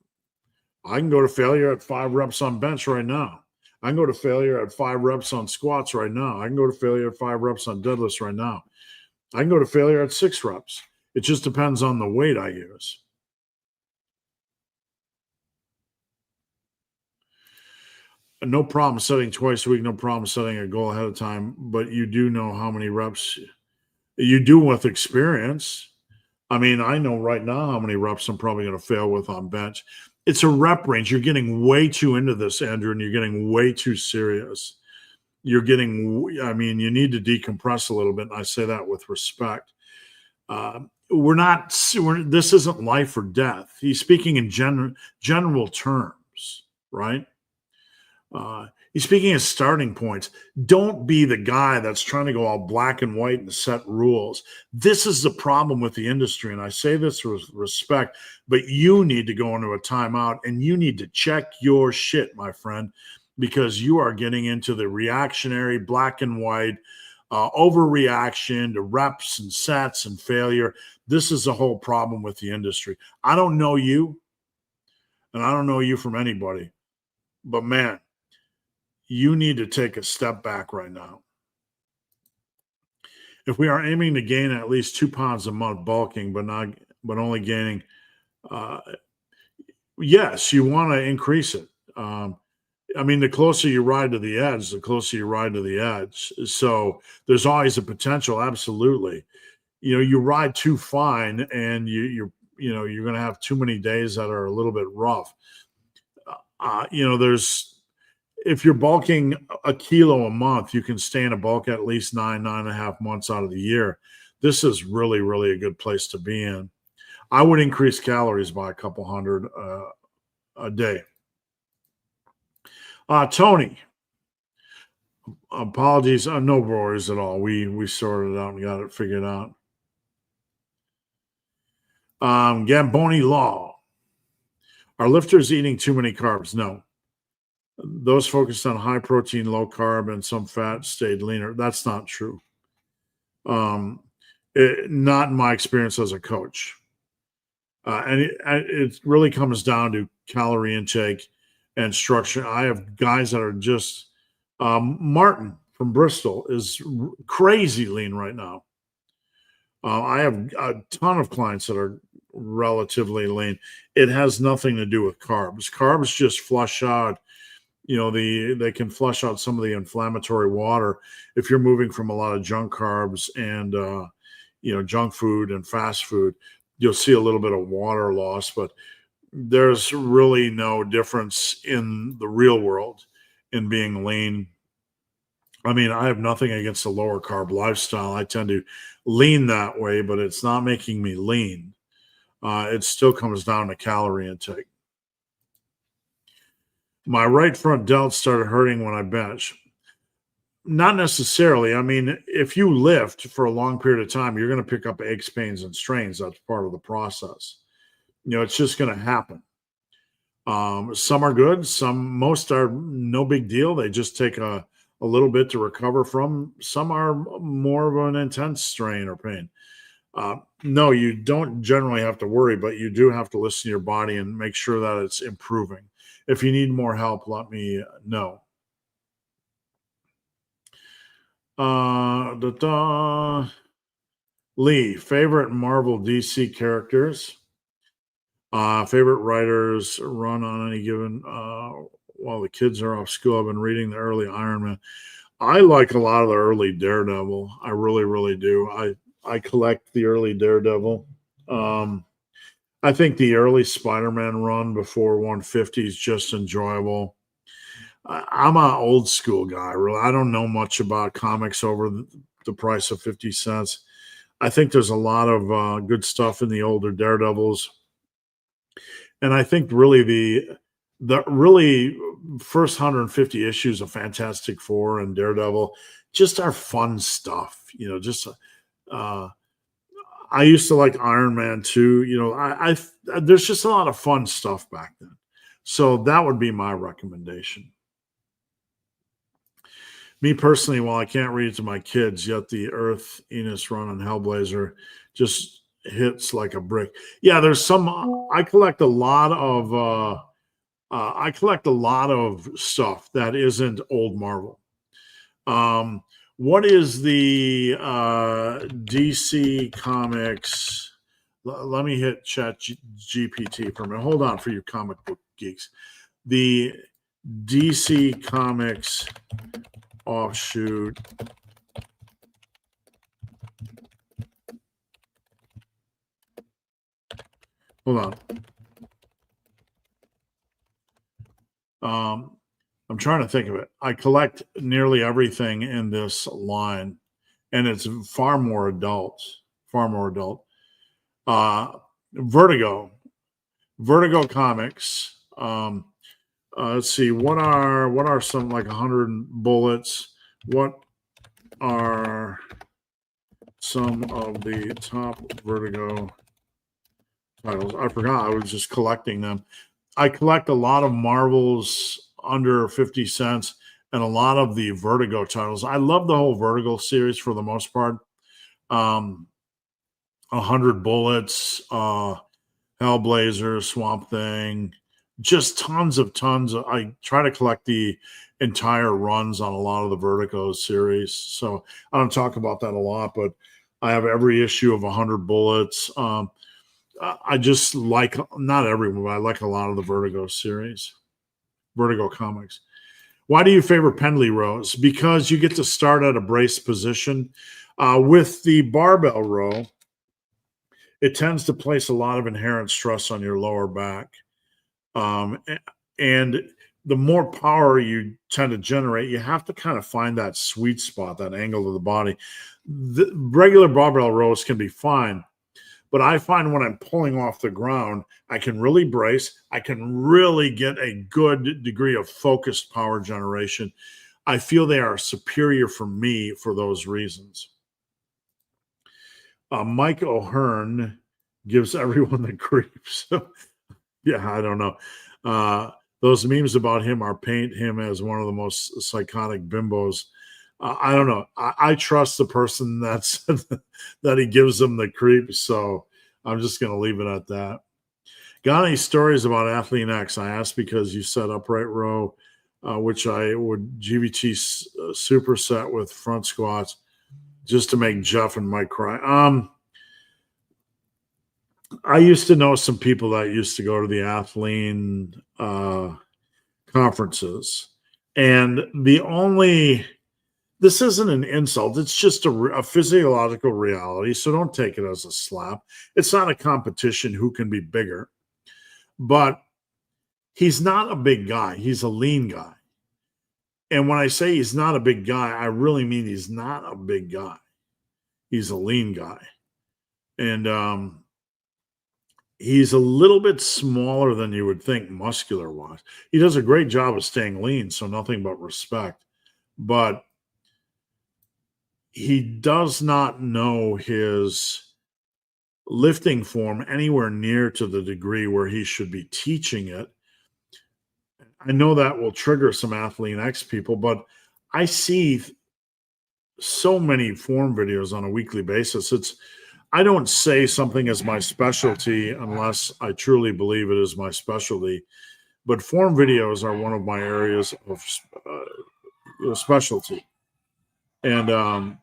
can go to failure at 5 reps on bench right now. I can go to failure at 5 reps on squats right now. I can go to failure at 5 reps on deadlifts right now. I can go to failure at 6 reps. It just depends on the weight I use. No problem setting twice a week, no problem setting a goal ahead of time, but you do know how many reps you do with experience. I mean, I know right now how many reps I'm probably going to fail with on bench. It's a rep range. You're getting way too into this, Andrew, and you're getting way too serious. You need to decompress a little bit, and I say that with respect. This isn't life or death. He's speaking in general terms, right? He's speaking as starting points. Don't be the guy that's trying to go all black and white and set rules. This is the problem with the industry, and I say this with respect, but you need to go into a timeout and you need to check your shit, my friend, because you are getting into the reactionary black and white overreaction to reps and sets and failure. This is the whole problem with the industry. I don't know you, and I don't know you from anybody. But man, you need to take a step back right now. If we are aiming to gain at least 2 pounds a month bulking, but only gaining, yes, you want to increase it. I mean, the closer you ride to the edge, the closer you ride to the edge. So there's always a potential. Absolutely. You ride too fine and you're going to have too many days that are a little bit rough. If you're bulking a kilo a month, you can stay in a bulk at least 9.5 months out of the year. This is really, really a good place to be in. I would increase calories by a couple hundred a day. Tony, apologies. No worries at all. We sorted it out and got it figured out. Gamboni Law. Are lifters eating too many carbs? No. Those focused on high protein, low carb, and some fat stayed leaner. That's not true. Not in my experience as a coach. And it really comes down to calorie intake and structure. I have guys that are just Martin from Bristol is crazy lean right now. I have a ton of clients that are relatively lean. It has nothing to do with carbs. Carbs just flush out, they can flush out some of the inflammatory water if you're moving from a lot of junk carbs and junk food and fast food. You'll see a little bit of water loss, but there's really no difference in the real world in being lean. I mean, I have nothing against the lower carb lifestyle. I tend to lean that way, but it's not making me lean. It still comes down to calorie intake. My right front delts started hurting when I bench. Not necessarily. I mean, if you lift for a long period of time, you're going to pick up aches, pains, and strains. That's part of the process. It's just going to happen. Some are good. Most are no big deal. They just take a little bit to recover from. Some are more of an intense strain or pain. No, you don't generally have to worry, but you do have to listen to your body and make sure that it's improving. If you need more help, let me know. Lee, favorite Marvel DC characters? Favorite writers run on any given while the kids are off school. I've been reading the early Iron Man. I like a lot of the early Daredevil. I really, really do. I collect the early Daredevil. I think the early Spider-Man run before 150 is just enjoyable. I'm an old school guy. Really, I don't know much about comics over the price of 50 cents. I think there's a lot of good stuff in the older Daredevils. And I think really the really first 150 issues of Fantastic Four and Daredevil just are fun stuff. I used to like Iron Man too. There's just a lot of fun stuff back then. So that would be my recommendation. Me personally, while I can't read it to my kids, yet the Earth Enos run on Hellblazer just hits like a brick. Yeah, there's some. I collect a lot of. Stuff that isn't old Marvel. What is the DC Comics? Let me hit Chat GPT for a minute. Hold on for you comic book geeks. The DC Comics offshoot. Hold on. I'm trying to think of it. I collect nearly everything in this line, and it's far more adult. Vertigo Comics. Let's see. What are some like 100 bullets? What are some of the top Vertigo titles? I forgot. I was just collecting them. I collect a lot of Marvels under 50 cents and a lot of the Vertigo titles. I love the whole Vertigo series for the most part. 100 Bullets, Hellblazer, Swamp Thing, just tons. I try to collect the entire runs on a lot of the Vertigo series. So I don't talk about that a lot, but I have every issue of 100 Bullets. I just like, not everyone, but I like a lot of the Vertigo series, Vertigo comics. Why do you favor pendley rows? Because you get to start at a braced position. With the barbell row, it tends to place a lot of inherent stress on your lower back. And the more power you tend to generate, you have to kind of find that sweet spot, that angle of the body. The regular barbell rows can be fine, but I find when I'm pulling off the ground, I can really brace. I can really get a good degree of focused power generation. I feel they are superior for me for those reasons. Mike O'Hearn gives everyone the creeps. Yeah, I don't know. Those memes about him are paint him as one of the most psychotic bimbos. I don't know. I trust the person that's that he gives them the creeps, so I'm just going to leave it at that. Got any stories about Athlete X? I asked because you said upright row, which I would GVT superset with front squats just to make Jeff and Mike cry. I used to know some people that used to go to the Athlete conferences, and this isn't an insult. It's just a physiological reality. So don't take it as a slap. It's not a competition who can be bigger, but he's not a big guy. He's a lean guy. And when I say he's not a big guy, I really mean he's not a big guy. He's a lean guy. And he's a little bit smaller than you would think muscular wise. He does a great job of staying lean. So nothing but respect, but he does not know his lifting form anywhere near to the degree where he should be teaching it. I know that will trigger some Athlete X people, but I see so many form videos on a weekly basis. I don't say something is my specialty unless I truly believe it is my specialty, but form videos are one of my areas of specialty. And,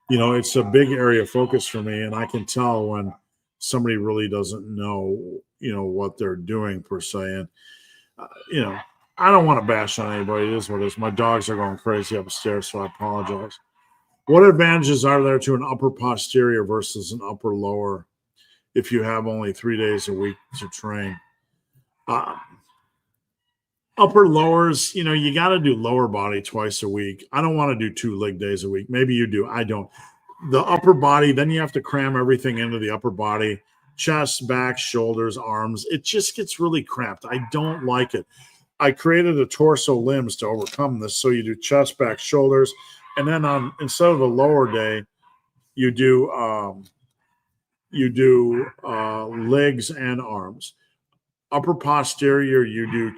it's a big area of focus for me, and I can tell when somebody really doesn't know, what they're doing per se. And, I don't want to bash on anybody. It is what it is. My dogs are going crazy upstairs, so I apologize. What advantages are there to an upper posterior versus an upper lower if you have only 3 days a week to train? Upper lowers, you got to do lower body twice a week. I don't want to do 2 leg days a week. Maybe you do. I don't. The upper body, then you have to cram everything into the upper body, chest, back, shoulders, arms. It just gets really cramped. I don't like it. I created a torso limbs to overcome this. So you do chest, back, shoulders, and then instead of a lower day, you do legs and arms. Upper posterior, you do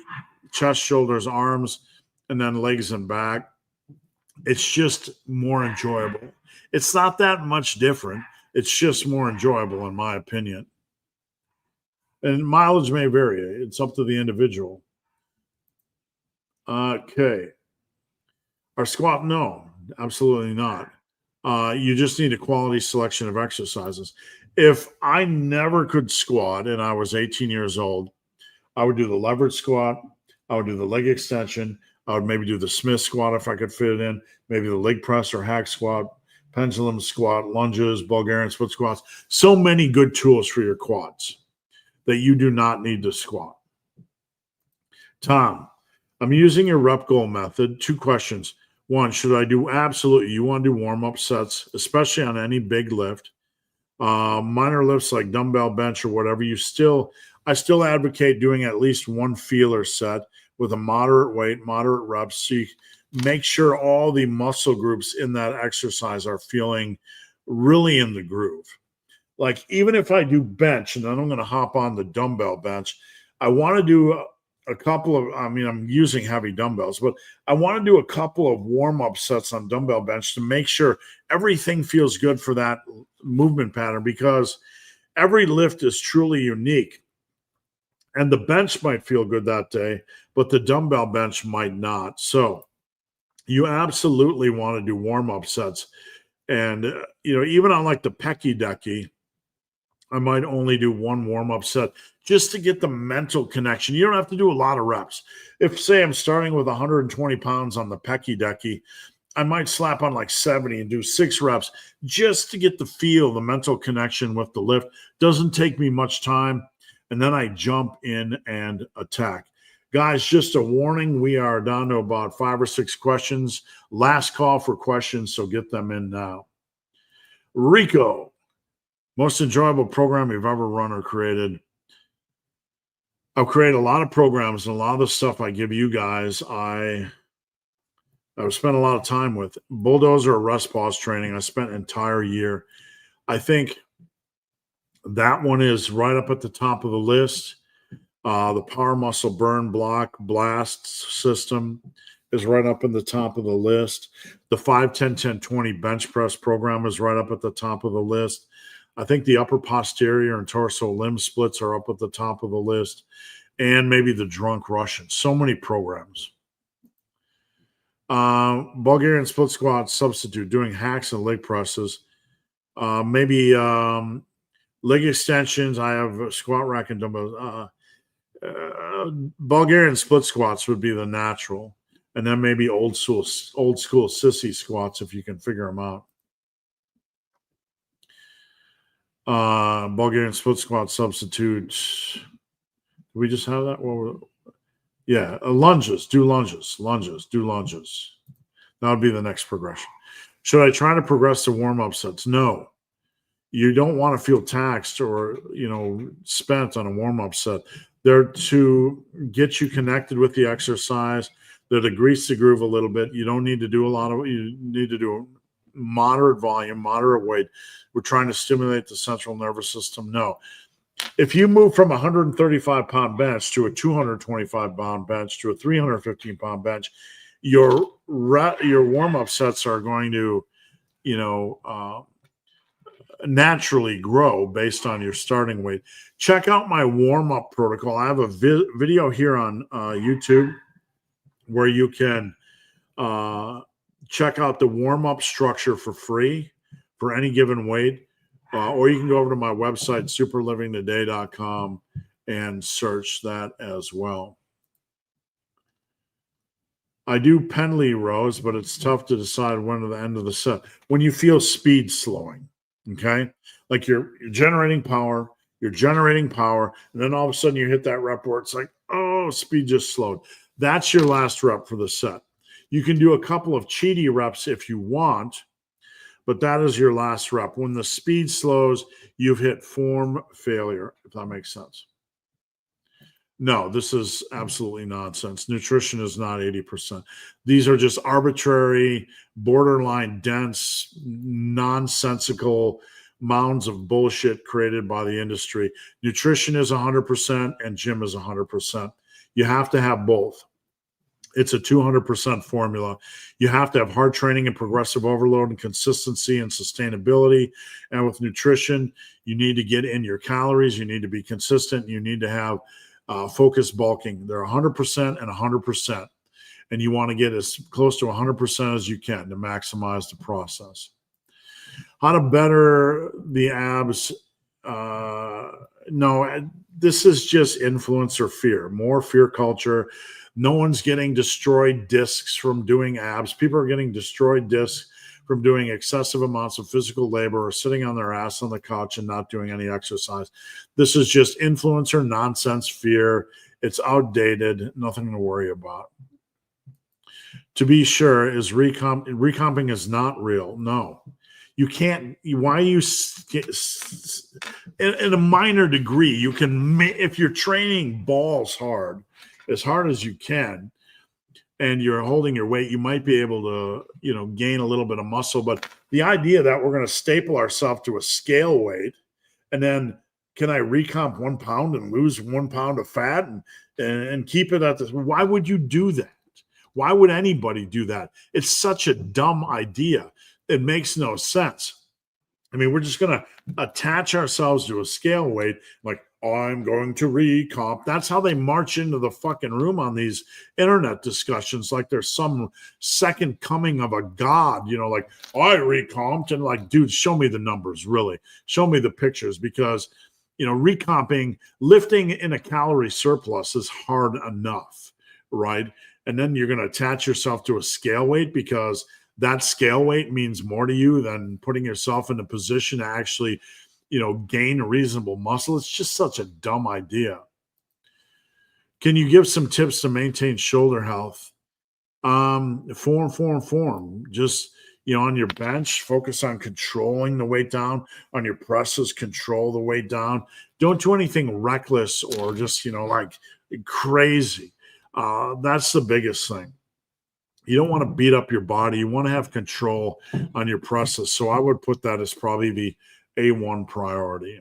chest, shoulders, arms, and then legs and back. It's just more enjoyable. It's not that much different. It's just more enjoyable, in my opinion. And mileage may vary. It's up to the individual. Okay. Our squat, no, absolutely not. You just need a quality selection of exercises. If I never could squat and I was 18 years old, I would do the leverage squat. I would do the leg extension. I would maybe do the Smith squat if I could fit it in, maybe the leg press or hack squat, pendulum squat, lunges, Bulgarian split squats. So many good tools for your quads that you do not need to squat. Tom, I'm using your rep goal method. 2 questions. 1, should I do absolutely, you want to do warm-up sets, especially on any big lift. Minor lifts like dumbbell bench or whatever, I still advocate doing at least 1 feeler set with a moderate weight, moderate reps. So you make sure all the muscle groups in that exercise are feeling really in the groove. Like even if I do bench and then I'm going to hop on the dumbbell bench, I want to do a couple of, I'm using heavy dumbbells, but I want to do a couple of warm-up sets on dumbbell bench to make sure everything feels good for that movement pattern, because every lift is truly unique. And the bench might feel good that day, but the dumbbell bench might not. So you absolutely want to do warm-up sets. And, even on like the Pecky Decky, I might only do one warm-up set just to get the mental connection. You don't have to do a lot of reps. If, say, I'm starting with 120 pounds on the Pecky Decky, I might slap on like 70 and do 6 reps just to get the feel, the mental connection with the lift. Doesn't take me much time. And then I jump in and attack. Guys, just a warning, we are down to about 5 or 6 questions. Last call for questions, so get them in now. Rico, most enjoyable program you've ever run or created? I've created a lot of programs, and a lot of the stuff I give you guys, I've spent a lot of time with. Bulldozer or rest pause training, I spent an entire year. I think that one is right up at the top of the list. The power muscle burn block blast system is right up in the top of the list. The 5-10-10-20 bench press program is right up at the top of the list. I think the upper posterior and torso limb splits are up at the top of the list. And maybe the drunk Russian. So many programs. Bulgarian split squat substitute, doing hacks and leg presses. Maybe leg extensions. I have a squat rack and dumbbell. Bulgarian split squats would be the natural, and then maybe old school sissy squats if you can figure them out. Bulgarian split squat substitute. Did we just have that? Lunges. Do lunges. Do lunges. That would be the next progression. Should I try to progress to warm-up sets? No. You don't want to feel taxed or, spent on a warm-up set. They're to get you connected with the exercise. They're to grease the groove a little bit. You don't need to do you need to do a moderate volume, moderate weight. We're trying to stimulate the central nervous system. No. If you move from a 135-pound bench to a 225-pound bench to a 315-pound bench, your warm-up sets are going to, naturally grow based on your starting weight. Check out my warm-up protocol. I have a video here on YouTube where you can check out the warm-up structure for free for any given weight. Or you can go over to my website, superlivingtoday.com, and search that as well. I do Pendley rows, but it's tough to decide when to the end of the set. When you feel speed slowing, okay? Like you're generating power, and then all of a sudden you hit that rep where it's like, oh, speed just slowed. That's your last rep for the set. You can do a couple of cheaty reps if you want, but that is your last rep. When the speed slows, you've hit form failure, if that makes sense. No, this is absolutely nonsense. Nutrition is not 80%. These are just arbitrary, borderline dense, nonsensical mounds of bullshit created by the industry. Nutrition is 100% and gym is 100%. You have to have both. It's a 200% formula. You have to have hard training and progressive overload and consistency and sustainability. And with nutrition, you need to get in your calories. You need to be consistent. You need to have focused bulking. They're 100% and 100%. And you want to get as close to 100% as you can to maximize the process. How to better the abs? No, this is just influencer fear, more fear culture. No one's getting destroyed discs from doing abs. People are getting destroyed discs from doing excessive amounts of physical labor or sitting on their ass on the couch and not doing any exercise. This is just influencer nonsense fear. It's outdated, nothing to worry about. To be sure, is recomping is not real. No. You can't, why you, in a minor degree, you can, if you're training balls hard as you can, and you're holding your weight, you might be able to, gain a little bit of muscle. But the idea that we're going to staple ourselves to a scale weight, and then can I recomp 1 pound and lose 1 pound of fat and keep it at this? Why would you do that? Why would anybody do that? It's such a dumb idea. It makes no sense. I mean, we're just going to attach ourselves to a scale weight, like, I'm going to recomp. That's how they march into the fucking room on these internet discussions, like there's some second coming of a god, you know, like, I recomped, and like, dude, show me the numbers, really. Show me the pictures, because, you know, recomping, lifting in a calorie surplus is hard enough, right? And then you're going to attach yourself to a scale weight because that scale weight means more to you than putting yourself in a position to actually, you know, gain reasonable muscle. It's just such a dumb idea. Can you give some tips to maintain shoulder health? Form. Just, you know, on your bench, focus on controlling the weight down. On your presses, control the weight down. Don't do anything reckless or just, you know, like crazy. That's the biggest thing. You don't want to beat up your body. You want to have control on your presses. So I would put that as probably the A1 priority.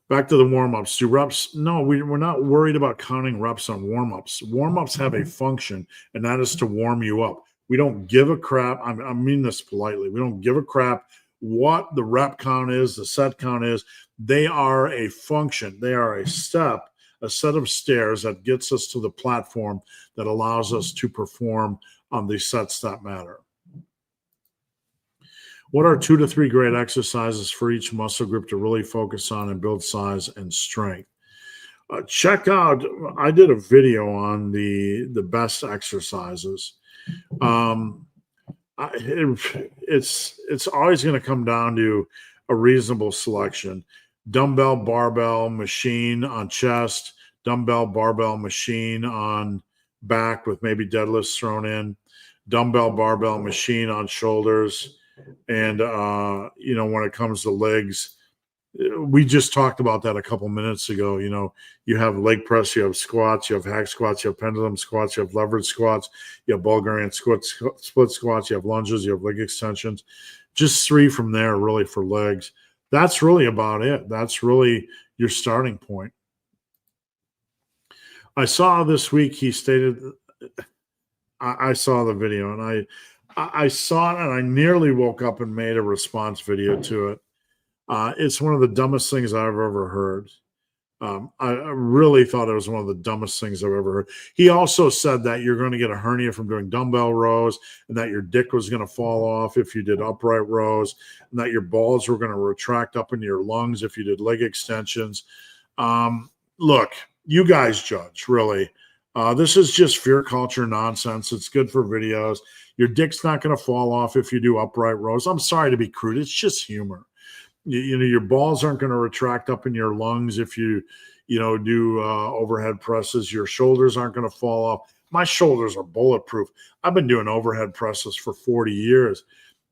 Back to the warm-ups. Do reps? No, we're not worried about counting reps on warm-ups. Warm-ups have a function, and that is to warm you up. We don't give a crap. I mean this politely. We don't give a crap what the rep count is, the set count is. They are a function. They are a step, a set of stairs that gets us to the platform that allows us to perform on the sets that matter. What are 2 to 3 great exercises for each muscle group to really focus on and build size and strength? Check out, I did a video on the best exercises. It's always going to come down to a reasonable selection. Dumbbell, barbell, machine on chest, dumbbell, barbell, machine on back with maybe deadlifts thrown in, dumbbell, barbell, machine on shoulders. And, you know, when it comes to legs, we just talked about that a couple minutes ago. You know, you have leg press, you have squats, you have hack squats, you have pendulum squats, you have leverage squats, you have Bulgarian split squats, you have lunges, you have leg extensions. Just 3 from there, really, for legs. That's really about it. That's really your starting point. I saw this week, he stated, I saw the video, and I saw it, and I nearly woke up and made a response video to it. It's one of the dumbest things I've ever heard. I really thought it was one of the dumbest things I've ever heard. He also said that you're going to get a hernia from doing dumbbell rows, and that your dick was going to fall off if you did upright rows, and that your balls were going to retract up into your lungs if you did leg extensions. Look, you guys judge, really. This is just fear culture nonsense. It's good for videos. Your dick's not going to fall off if you do upright rows. I'm sorry to be crude. It's just humor. You know, your balls aren't going to retract up in your lungs if you know, do overhead presses. Your shoulders aren't going to fall off. My shoulders are bulletproof. I've been doing overhead presses for 40 years.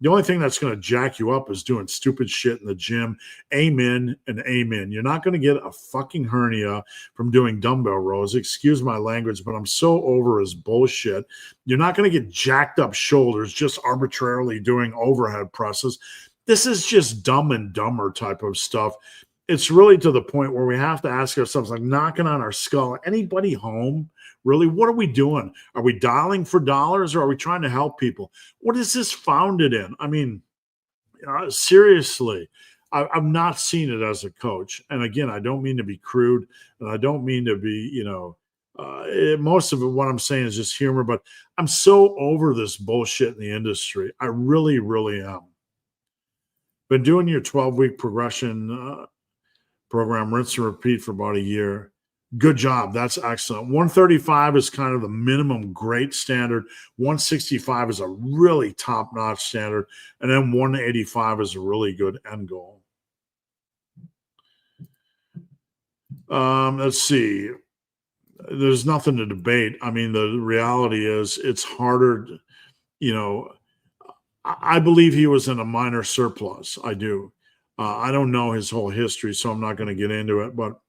The only thing that's going to jack you up is doing stupid shit in the gym. Amen and amen. You're not going to get a fucking hernia from doing dumbbell rows. Excuse my language, but I'm so over his bullshit. You're not going to get jacked up shoulders just arbitrarily doing overhead presses. This is just Dumb and Dumber type of stuff. It's really to the point where we have to ask ourselves, like, knocking on our skull, anybody home? Really, what are we doing? Are we dialing for dollars, or are we trying to help people? What is this founded in? I mean, seriously, I've not seen it as a coach. And again, I don't mean to be crude, and I don't mean to be, you know, most of it, what I'm saying is just humor, but I'm so over this bullshit in the industry. I really, really am. Been doing your 12-week progression program, rinse and repeat for about a year. Good job. That's excellent. 135 is kind of the minimum great standard. 165 is a really top-notch standard. And then 185 is a really good end goal. Let's see. There's nothing to debate. I mean, the reality is it's harder, you know. I believe he was in a minor surplus. I do. I don't know his whole history, so I'm not going to get into it. But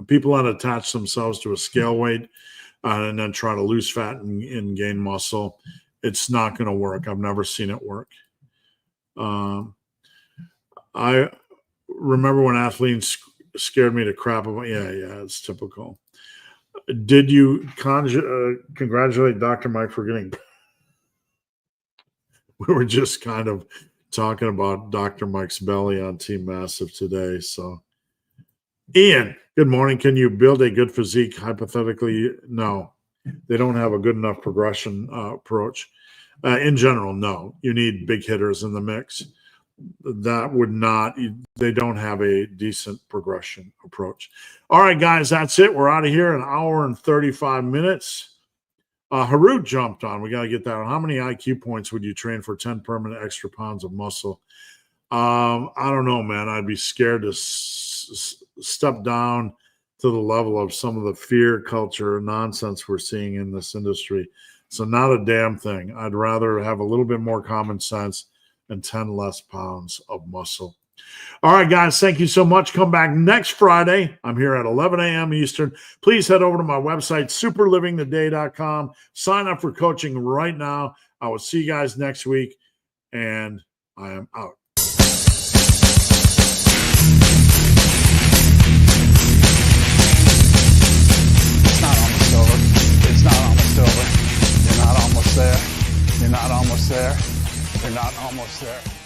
people that attach themselves to a scale weight and then try to lose fat and gain muscle, it's not going to work. I've never seen it work. I remember when athletes scared me to crap about, yeah, it's typical. Did you congratulate Dr. Mike for getting... We were just kind of talking about Dr. Mike's belly on Team Massive today. So, Ian, good morning. Can you build a good physique? Hypothetically, no. They don't have a good enough progression approach. In general, no. You need big hitters in the mix. That would not, they don't have a decent progression approach. All right, guys, that's it. We're out of here, an hour and 35 minutes. Harut jumped on. We got to get that on. How many IQ points would you train for 10 permanent extra pounds of muscle? I don't know, man. I'd be scared to step down to the level of some of the fear culture nonsense we're seeing in this industry. So not a damn thing. I'd rather have a little bit more common sense and 10 less pounds of muscle. All right, guys, thank you so much. Come back next Friday. I'm here at 11 a.m. Eastern. Please head over to my website, superlivingtheday.com. Sign up for coaching right now. I will see you guys next week, and I am out. It's not almost over. You're not almost there. You're not almost there. You're not almost there.